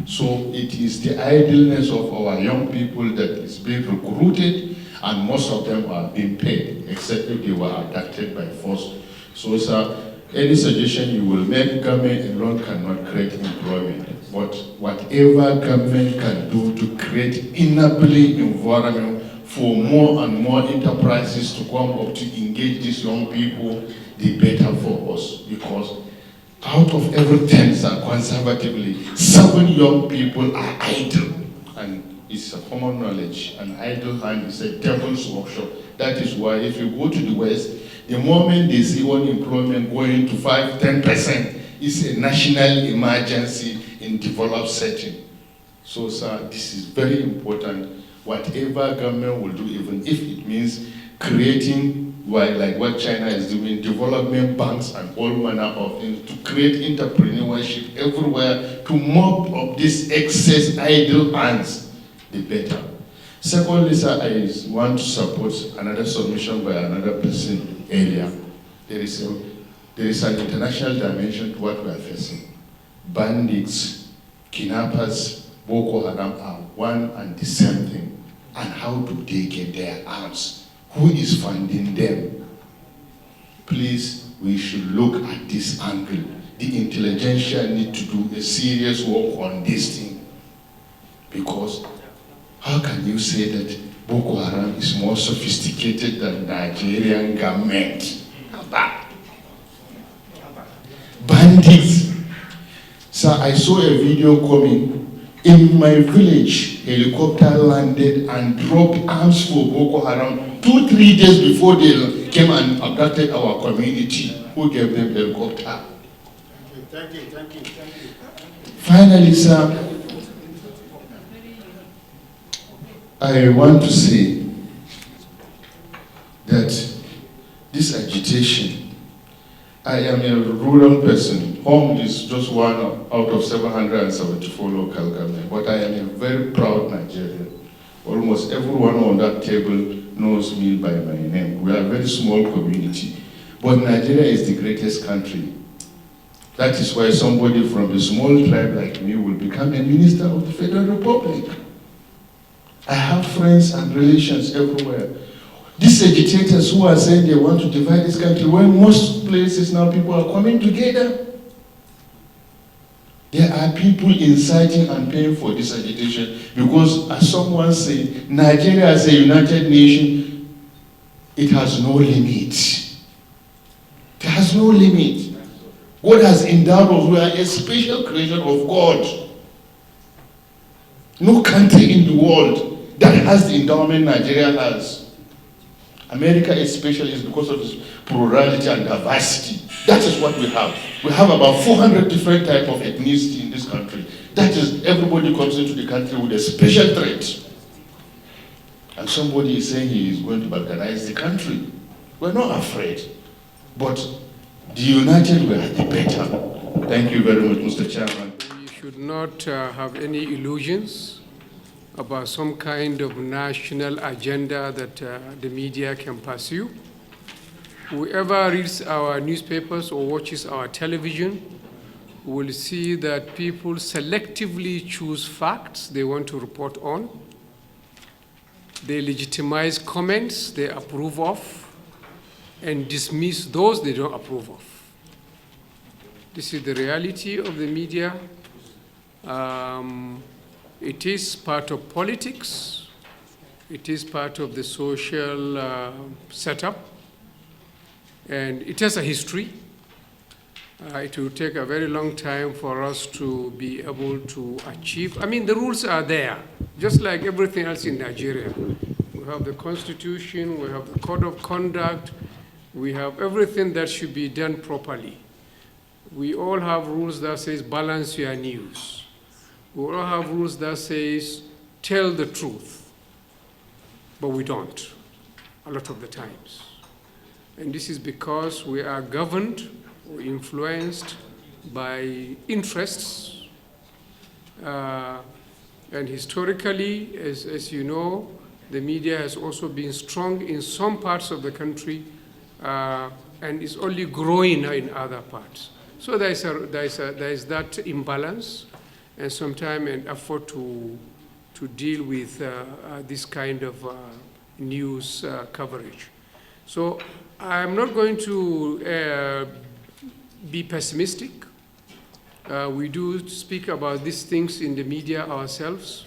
So it is the idleness of our young people that is being recruited, and most of them are being paid, except if they were abducted by force. So, sir, any suggestion you will make, government alone cannot create employment. But whatever government can do to create enabling environment for more and more enterprises to come up to engage these young people, the better for us. Because out of every 10, sir, conservatively, 7 young people are idle. And it's a common knowledge. An idle hand is a devil's workshop. That is why if you go to the West, the moment they see unemployment going to 5–10%, it's a national emergency in developed setting. So, sir, this is very important. Whatever government will do, even if it means creating, like what China is doing, development banks and all manner of things, to create entrepreneurship everywhere, to mop up this excess idle hands, the better. Secondly, sir, I want to support another submission by another person earlier. There is an international dimension to what we are facing. Bandits, kidnappers, Boko Haram are one and the same thing. And how do they get their arms? Who is funding them? Please, we should look at this angle. The intelligentsia need to do a serious work on this thing. Because how can you say that Boko Haram is more sophisticated than Nigerian government? Bandits. Sir, I saw a video coming. In my village, helicopter landed and dropped arms for Boko Haram 2–3 days before they came and abducted our community. Who gave them helicopter? Thank you. Finally, sir, I want to say that this agitation, I am a rural person. Home is just one out of 774 local government, but I am a very proud Nigerian. Almost everyone on that table knows me by my name. We are a very small community, but Nigeria is the greatest country. That is why somebody from a small tribe like me will become a minister of the Federal Republic. I have friends and relations everywhere. These agitators who are saying they want to divide this country, when most places now people are coming together, there are people inciting and paying for this agitation because, as someone said, Nigeria as a united nation, it has no limit. It has no limit. God has endowed us. We are a special creation of God. No country in the world that has the endowment Nigeria has. America is special is because of its plurality and diversity. That is what we have. We have about 400 different types of ethnicity in this country. That is, everybody comes into the country with a special trait. And somebody is saying he is going to balkanize the country. We're not afraid. But the united we are the better. Thank you very much, Mr. Chairman. We should not have any illusions about some kind of national agenda that the media can pursue. Whoever reads our newspapers or watches our television will see that people selectively choose facts they want to report on. They legitimize comments they approve of and dismiss those they don't approve of. This is the reality of the media. It is part of politics. It is part of the social setup. And it has a history. It will take a very long time for us to be able to achieve. I mean, the rules are there, just like everything else in Nigeria. We have the Constitution, we have the Code of Conduct, we have everything that should be done properly. We all have rules that says balance your news. We all have rules that says tell the truth, but we don't a lot of the times. And this is because we are governed or influenced by interests. And historically, as you know, the media has also been strong in some parts of the country and is only growing in other parts. So there is that imbalance and sometimes an effort to deal with this kind of news coverage. So I'm not going to be pessimistic. We do speak about these things in the media ourselves.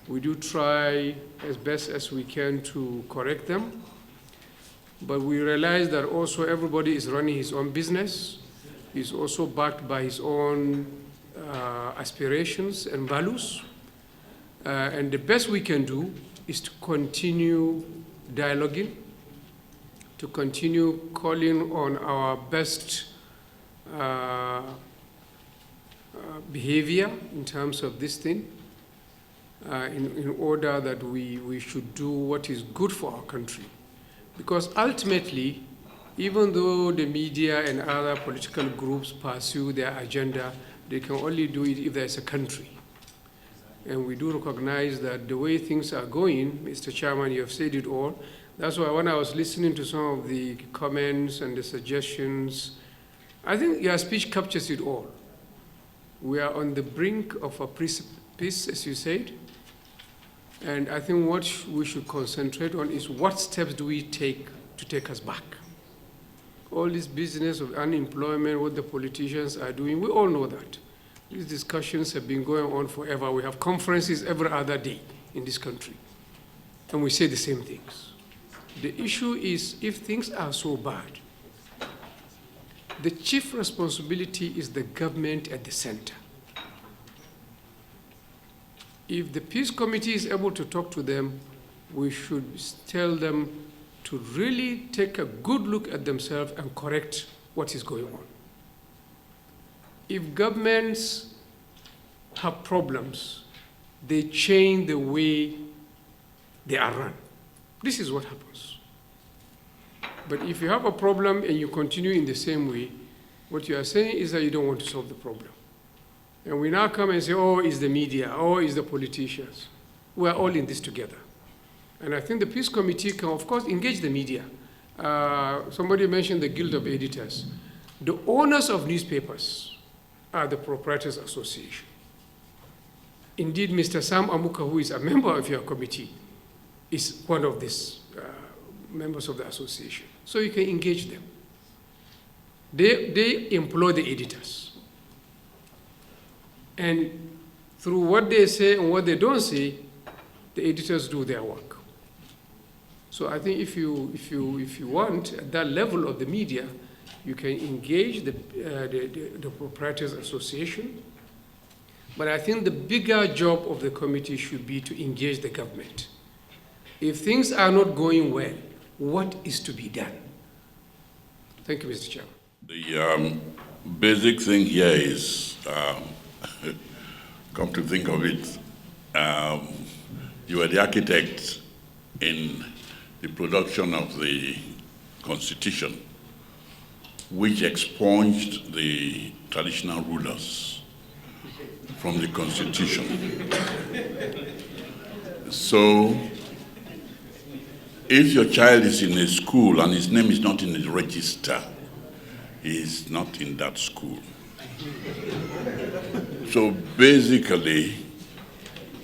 We do try as best as we can to correct them. But we realize that also everybody is running his own business. He's also backed by his own aspirations and values. And the best we can do is to continue dialoguing, to continue calling on our best behavior in terms of this thing, in order that we should do what is good for our country. Because ultimately, even though the media and other political groups pursue their agenda, they can only do it if there's a country. And we do recognize that the way things are going, Mr. Chairman, you have said it all. That's why when I was listening to some of the comments and the suggestions, I think your speech captures it all. We are on the brink of a precipice, as you said. And I think what we should concentrate on is what steps do we take to take us back. All this business of unemployment, what the politicians are doing, we all know that. These discussions have been going on forever. We have conferences every other day in this country. And we say the same things. The issue is, if things are so bad, the chief responsibility is the government at the center. If the Peace Committee is able to talk to them, we should tell them to really take a good look at themselves and correct what is going on. If governments have problems, they change the way they are run. This is what happens. But if you have a problem and you continue in the same way, what you are saying is that you don't want to solve the problem. And we now come and say, oh, it's the media, oh, it's the politicians. We are all in this together. And I think the Peace Committee can, of course, engage the media. Somebody mentioned the Guild of Editors. The owners of newspapers are the Proprietors Association. Indeed, Mr. Sam Amuka, who is a member of your committee, is one of these members of the association. So you can engage them. They employ the editors. And through what they say and what they don't say, the editors do their work. So I think if you want, at that level of the media, you can engage the Proprietors Association. But I think the bigger job of the committee should be to engage the government. If things are not going well, what is to be done? Thank you, Mr. Chairman. The basic thing here is, come to think of it, you were the architect in the production of the Constitution, which expunged the traditional rulers from the Constitution. So, if your child is in a school and his name is not in the register, he is not in that school. So basically,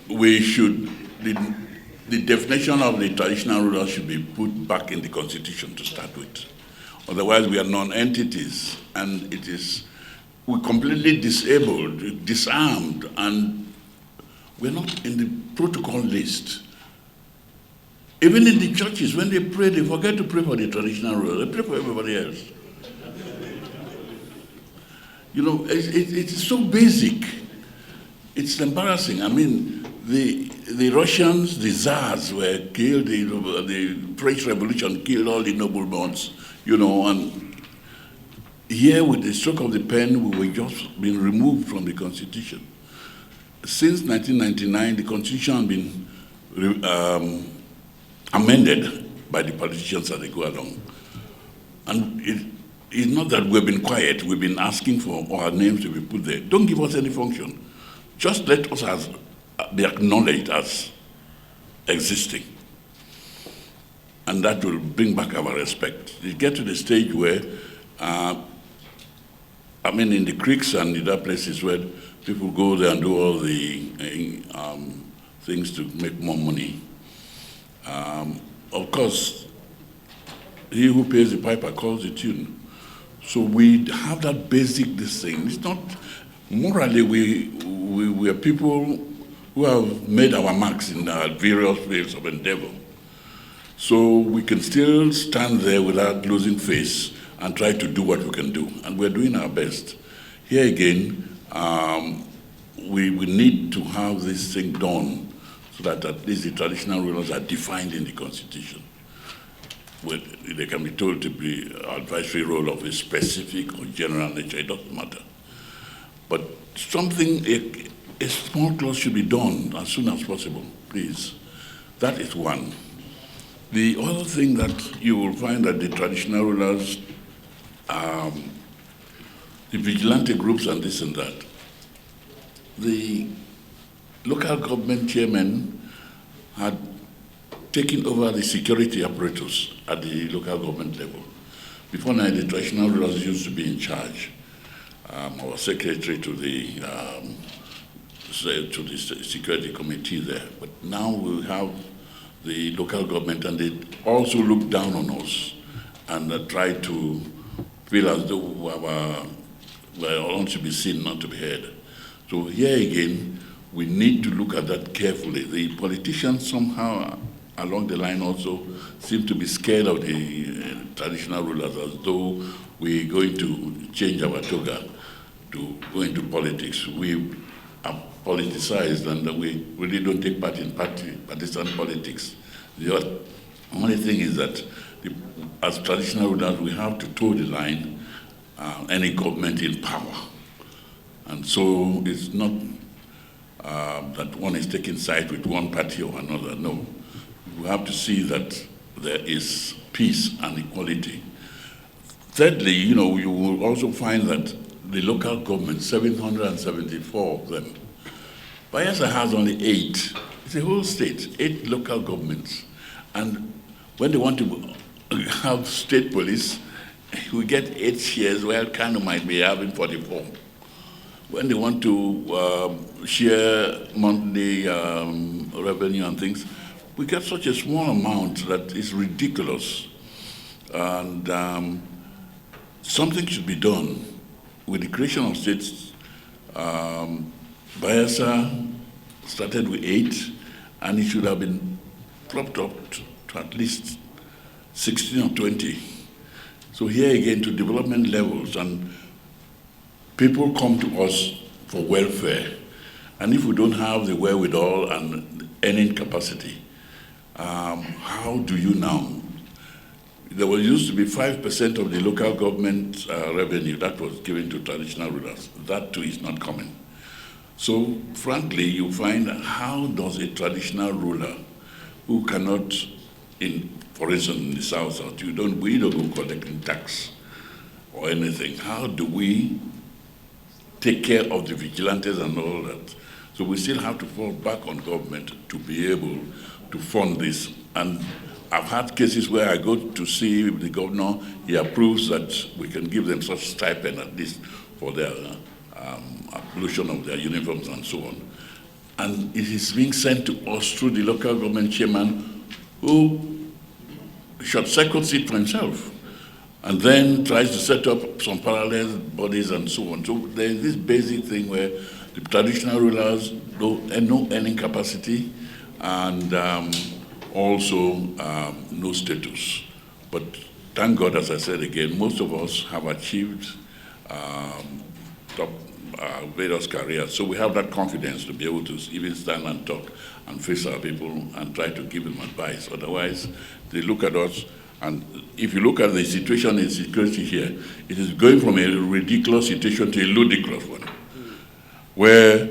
we should, the definition of the traditional ruler should be put back in the Constitution to start with. Otherwise, we are non-entities, and we're completely disabled, disarmed, and we're not in the protocol list. Even in the churches, when they pray, they forget to pray for the traditional ruler. They pray for everybody else. You know, it's so basic. It's embarrassing. I mean, the Russians, the Tsars were killed, the French Revolution killed all the noblemen, you know, and here with the stroke of the pen, we were just being removed from the Constitution. Since 1999, the Constitution has been amended by the politicians as they go along. And it's not that we've been quiet, we've been asking for our names to be put there. Don't give us any function. Just let us be acknowledged as existing. And that will bring back our respect. You get to the stage where, I mean, in the creeks and in other places where people go there and do all the things to make more money. Of course, he who pays the piper calls the tune. So we have that basic thing. It's not, morally, we are people who have made our marks in our various fields of endeavor. So we can still stand there without losing face and try to do what we can do. And we're doing our best. Here again, we need to have this thing done so that at least the traditional rulers are defined in the Constitution. They can be told to be an advisory role of a specific or general nature, it doesn't matter. But something, a small clause should be done as soon as possible, please. That is one. The other thing that you will find that the traditional rulers, the vigilante groups and this and that, the local government chairman had taken over the security apparatus at the local government level. Before now, the traditional rulers used to be in charge, or secretary to the security committee there. But now we have the local government, and they also look down on us and try to feel as though we want to be seen, not to be heard. So here again, we need to look at that carefully. The politicians somehow along the line also seem to be scared of the traditional rulers, as though we're going to change our toga to go into politics. We are politicized, and we really don't take part in partisan politics. The only thing is that as traditional rulers, we have to toe the line, any government in power. And so it's not that one is taking side with one party or another, no. We have to see that there is peace and equality. Thirdly, you know, you will also find that the local government, 774 of them, Bayelsa has only 8. It's a whole state, 8 local governments. And when they want to have state police, we get 8 shares, where Kano might be having 44. When they want to share monthly revenue and things, we get such a small amount that is ridiculous. And something should be done with the creation of states. Bayelsa started with 8, and it should have been propped up to at least 16 or 20. So here again, to development levels, and people come to us for welfare. And if we don't have the wherewithal and earning capacity, how do you now? There used to be 5% of the local government revenue that was given to traditional rulers. That too is not coming. So frankly, you find, how does a traditional ruler who cannot, for instance, in the South, we don't go collecting tax or anything. How do we take care of the vigilantes and all that? So we still have to fall back on government to be able to fund this. And I've had cases where I go to see the governor, he approves that we can give them such stipend at least for their pollution of their uniforms and so on. And it is being sent to us through the local government chairman who short-circuits it for himself and then tries to set up some parallel bodies and so on. So there's this basic thing where the traditional rulers no earning capacity and also no status. But thank God, as I said again, most of us have achieved top various careers. So we have that confidence to be able to even stand and talk and face our people and try to give them advice. Otherwise, they look at us, and if you look at the situation in security here, it is going from a ridiculous situation to a ludicrous one, where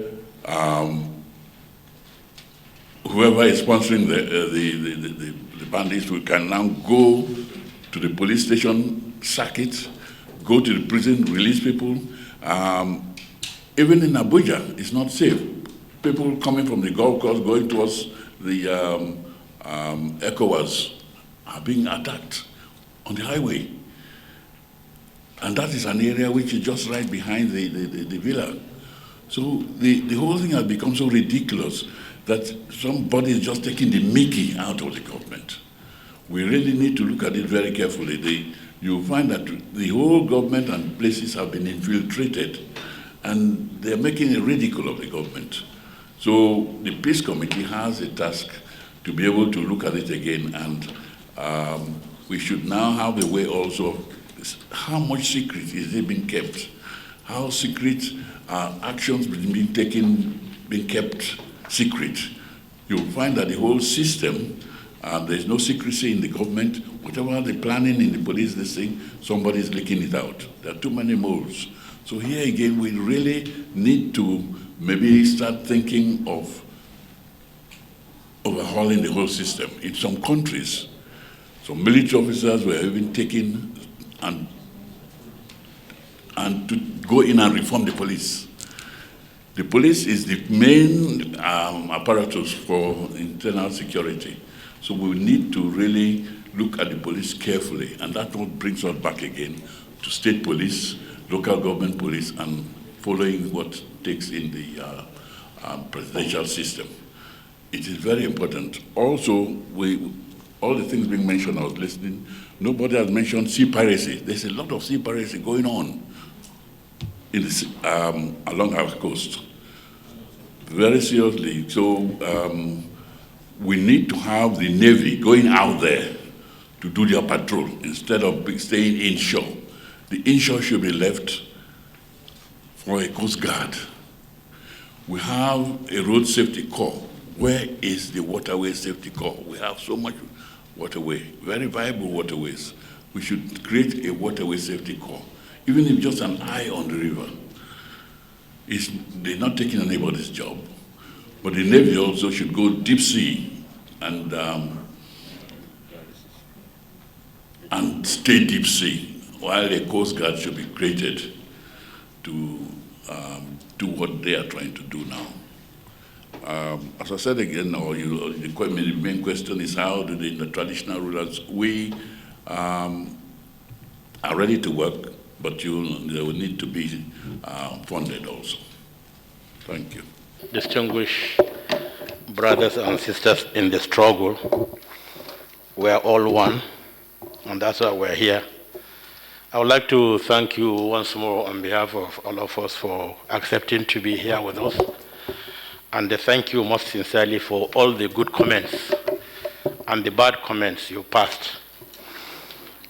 whoever is sponsoring the bandits can now go to the police station, sack it, go to the prison, release people. Even in Abuja, it's not safe. People coming from the golf course going towards the ECOWAS are being attacked on the highway. And that is an area which is just right behind the villa. So the whole thing has become so ridiculous that somebody is just taking the mickey out of the government. We really need to look at it very carefully. You'll find that the whole government and places have been infiltrated, and they're making a ridicule of the government. So the Peace Committee has a task to be able to look at it again, and we should now have a way also of how much secret is it being kept, how secret are actions being taken, being kept secret. You'll find that the whole system, there's no secrecy in the government. Whatever the planning in the police, this thing, somebody's leaking it out. There are too many moles. So here again, we really need to maybe start thinking of overhauling the whole system. In some countries, some military officers were even taken and to go in and reform the police. The police is the main apparatus for internal security. So we need to really look at the police carefully, and that's what brings us back again to state police, local government police, and following what takes in the presidential system. It is very important. Also, all the things being mentioned, I was listening, nobody has mentioned sea piracy. There's a lot of sea piracy going on in this, along our coast, very seriously. So we need to have the Navy going out there to do their patrol instead of staying inshore. The inshore should be left for a Coast Guard. We have a road safety corps. Where is the waterway safety corps? We have so much waterway, very viable waterways. We should create a waterway safety corps, even if just an eye on the river. They're not taking anybody's job. But the Navy also should go deep sea and stay deep sea, while a Coast Guard should be created to do what they are trying to do now. As I said again, the main question is how do the traditional rulers, we are ready to work, but they will need to be funded also. Thank you. Distinguished brothers and sisters in the struggle, we're all one, and that's why we're here. I would like to thank you once more on behalf of all of us for accepting to be here with us. And thank you most sincerely for all the good comments and the bad comments you passed.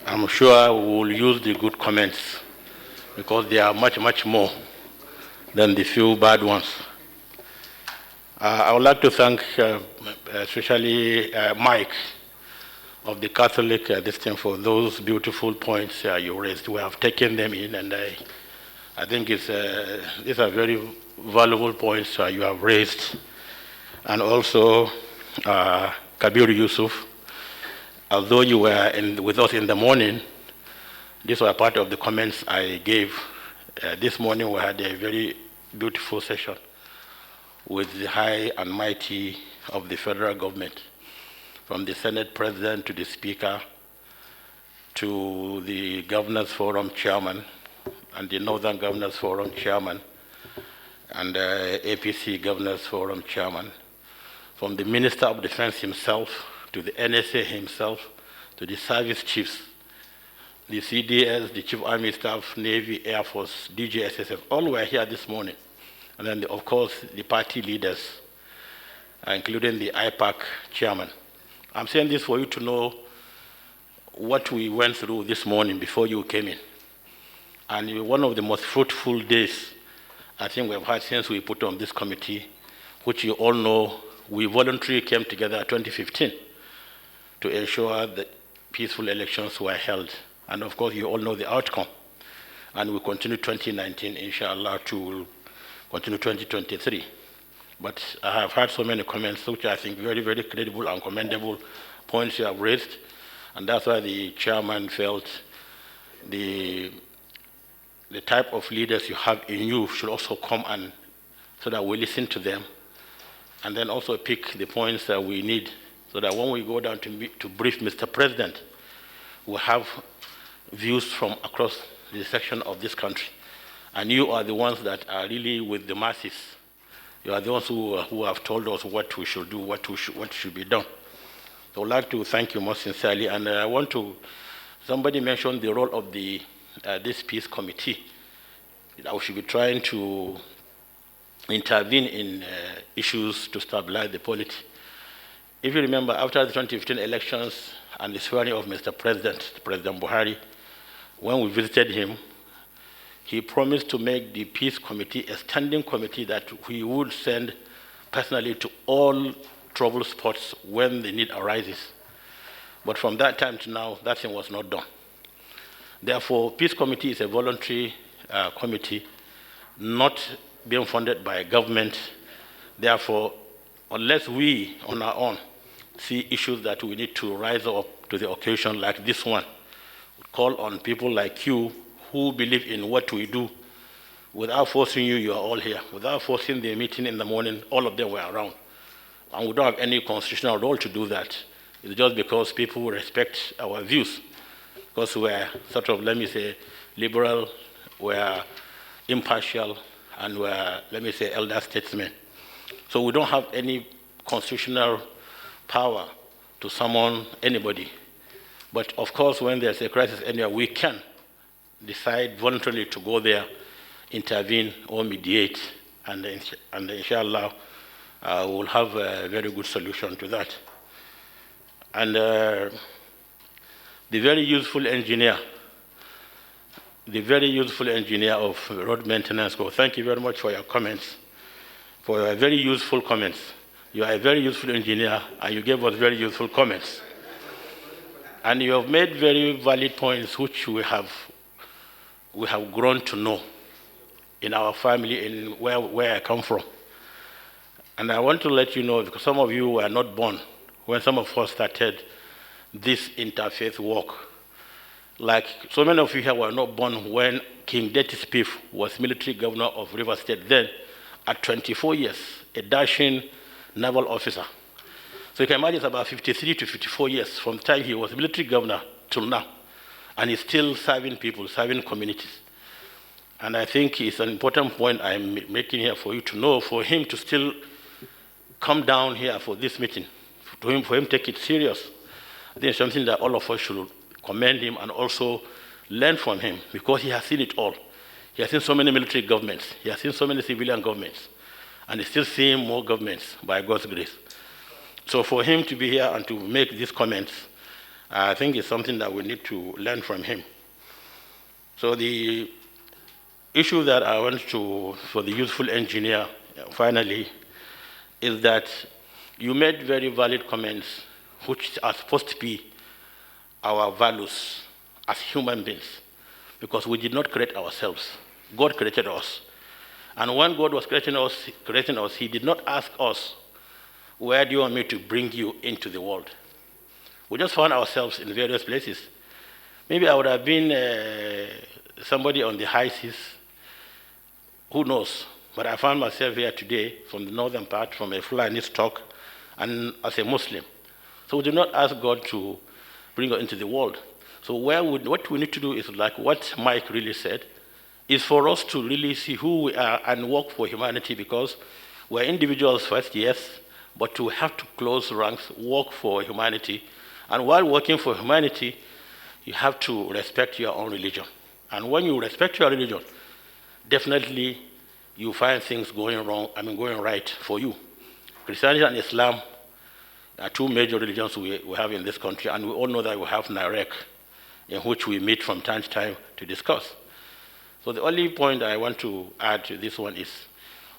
I'm sure we will use the good comments because they are much, much more than the few bad ones. I would like to thank especially Mike of the Catholic Distinct for those beautiful points you raised. We have taken them in, and I think these are very valuable points you have raised. And also, Kabir Yusuf, although you were with us in the morning, these were part of the comments I gave. This morning we had a very beautiful session. with the high and mighty of the federal government, from the Senate President to the Speaker, to the Governors Forum Chairman, and the Northern Governors Forum Chairman, and APC Governors Forum Chairman, from the Minister of Defense himself, to the NSA himself, to the service chiefs, the CDS, the Chief Army Staff, Navy, Air Force, DGSSF, all were here this morning. And then, of course, the party leaders, including the IPAC chairman. I'm saying this for you to know what we went through this morning before you came in. And one of the most fruitful days I think we've had since we put on this committee, which you all know we voluntarily came together in 2015 to ensure that peaceful elections were held. And of course, you all know the outcome. And we continue 2019, inshallah, to continue 2023. But I have heard so many comments, which I think very, very credible and commendable points you have raised. And that's why the chairman felt the type of leaders you have in you should also come and so that we listen to them. And then also pick the points that we need so that when we go down to brief Mr. President, we'll have views from across the section of this country. And you are the ones that are really with the masses. You are the ones who have told us what we should do, what should be done. So I'd like to thank you most sincerely. And I want to, somebody mentioned the role of this peace committee. We should be trying to intervene in issues to stabilize the polity. If you remember, after the 2015 elections and the swearing of Mr. President, President Buhari, when we visited him, he promised to make the peace committee a standing committee that he would send personally to all trouble spots when the need arises. But from that time to now, that thing was not done. Therefore, peace committee is a voluntary committee, not being funded by government. Therefore, unless we, on our own, see issues that we need to rise up to the occasion like this one, call on people like you who believe in what we do. Without forcing you, you are all here. Without forcing the meeting in the morning, all of them were around. And we don't have any constitutional role to do that. It's just because people respect our views. Because we're sort of, let me say, liberal, we're impartial, and we're, let me say, elder statesmen. So we don't have any constitutional power to summon anybody. But of course, when there's a crisis anywhere, we can decide voluntarily to go there, intervene, or mediate, and inshallah, we'll have a very good solution to that. And the very useful engineer of road maintenance, thank you very much for your comments, for your very useful comments. You are a very useful engineer, and you gave us very useful comments. And you have made very valid points, which we have grown to know in our family, in where I come from. And I want to let you know, because some of you were not born when some of us started this interfaith work. Like so many of you here were not born when King Detty Spiff was military governor of Rivers State, then at 24 years, a dashing naval officer. So you can imagine it's about 53 to 54 years from the time he was military governor till now. And he's still serving people, serving communities. And I think it's an important point I'm making here for you to know, for him to still come down here for this meeting, for him to take it serious. I think it's something that all of us should commend him and also learn from him, because he has seen it all. He has seen so many military governments. He has seen so many civilian governments. And he's still seeing more governments by God's grace. So for him to be here and to make these comments, I think it's something that we need to learn from him. So the issue that I want to, for the useful engineer, finally, is that you made very valid comments which are supposed to be our values as human beings, because we did not create ourselves. God created us. And when God was creating us, he did not ask us, where do you want me to bring you into the world? We just found ourselves in various places. Maybe I would have been somebody on the high seas, who knows? But I found myself here today from the northern part, from a Fulani stock, and as a Muslim. So we do not ask God to bring us into the world. So what we need to do is like what Mike really said, is for us to really see who we are and work for humanity, because we're individuals first, yes, but to have to close ranks, work for humanity. And while working for humanity, you have to respect your own religion. And when you respect your religion, definitely you find things going right for you. Christianity and Islam are two major religions we have in this country, and we all know that we have NAREC, in which we meet from time to time to discuss. So the only point I want to add to this one is,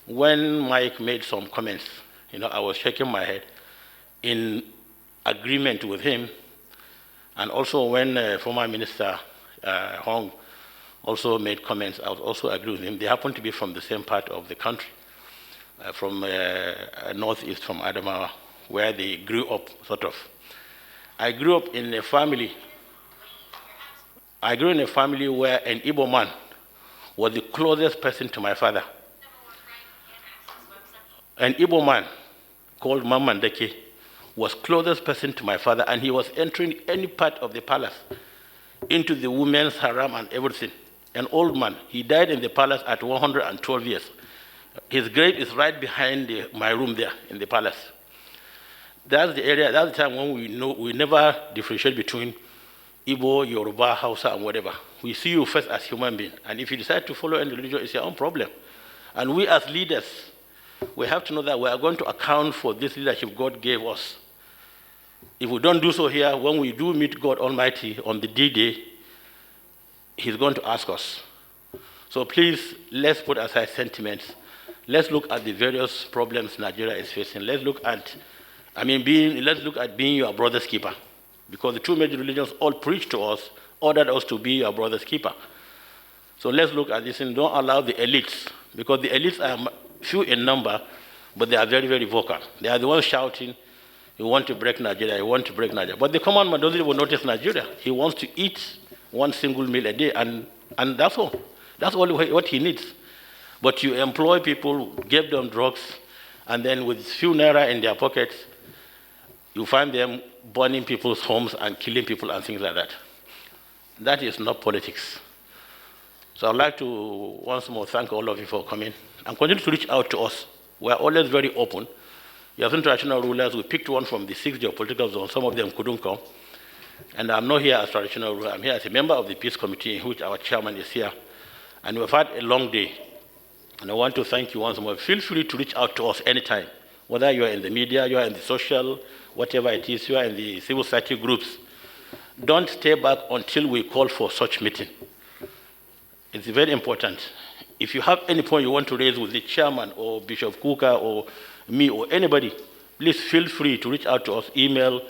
when Mike made some comments, I was shaking my head in agreement with him, and also when former Minister Hong also made comments, I would also agree with him. They happen to be from the same part of the country, from northeast, from Adamawa, where they grew up, sort of. I grew in a family where an Igbo man was the closest person to my father. An Igbo man called Mamandeke was closest person to my father, and he was entering any part of the palace, into the women's haram and everything. An old man. He died in the palace at 112 years. His grave is right behind my room there in the palace. That's the area, that's the time when we never differentiate between Igbo, Yoruba, Hausa, and whatever. We see you first as human being. And if you decide to follow any religion, it's your own problem. And we as leaders, we have to know that we are going to account for this leadership God gave us. If we don't do so here, when we do meet God Almighty on the D-Day, He's going to ask us. So please, let's put aside sentiments. Let's look at the various problems Nigeria is facing. Let's look at being your brother's keeper. Because the two major religions all preach to us, ordered us to be your brother's keeper. So let's look at this and don't allow the elites, because the elites are few in number, but they are very, very vocal. They are the ones shouting, you want to break Nigeria, you want to break Nigeria. But the common man doesn't even notice Nigeria. He wants to eat one single meal a day, and that's all. That's all what he needs. But you employ people, give them drugs, and then with few naira in their pockets, you find them burning people's homes and killing people and things like that. That is not politics. So I'd like to once more thank all of you for coming and continue to reach out to us. We are always very open. You have traditional rulers. We picked one from the 6 geopolitical zone. Some of them couldn't come. And I'm not here as traditional ruler. I'm here as a member of the Peace Committee, in which our chairman is here. And we've had a long day. And I want to thank you once more. Feel free to reach out to us anytime, whether you are in the media, you are in the social, whatever it is, you are in the civil society groups. Don't stay back until we call for such meeting. It's very important. If you have any point you want to raise with the chairman or Bishop Kuka or me or anybody, please feel free to reach out to us, email,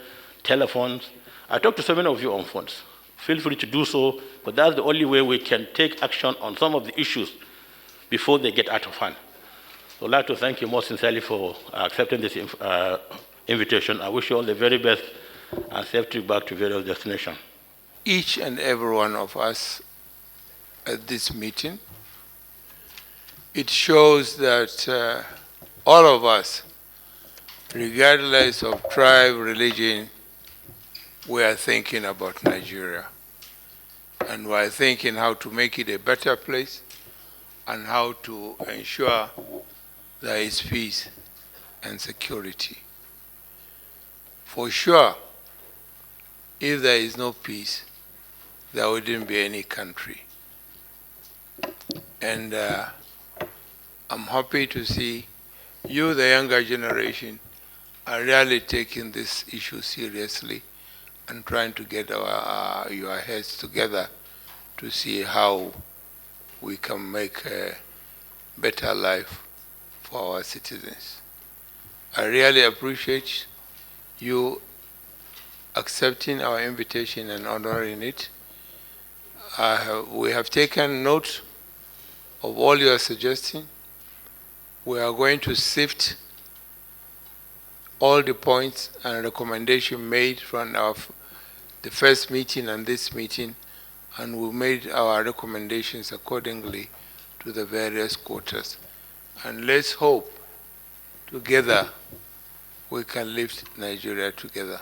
telephones. I talked to so many of you on phones. Feel free to do so, but that's the only way we can take action on some of the issues before they get out of hand. So I'd like to thank you most sincerely for accepting this invitation. I wish you all the very best and safe trip back to various destinations. Each and every one of us at this meeting, it shows that all of us, regardless of tribe, religion, we are thinking about Nigeria. And we are thinking how to make it a better place and how to ensure there is peace and security. For sure, if there is no peace, there wouldn't be any country. And I'm happy to see you, the younger generation, are really taking this issue seriously and trying to get your heads together to see how we can make a better life for our citizens. I really appreciate you accepting our invitation and honoring it. We have taken note of all you are suggesting. We are going to sift all the points and recommendations made from the first meeting and this meeting, and we made our recommendations accordingly to the various quarters. And let's hope together we can lift Nigeria together.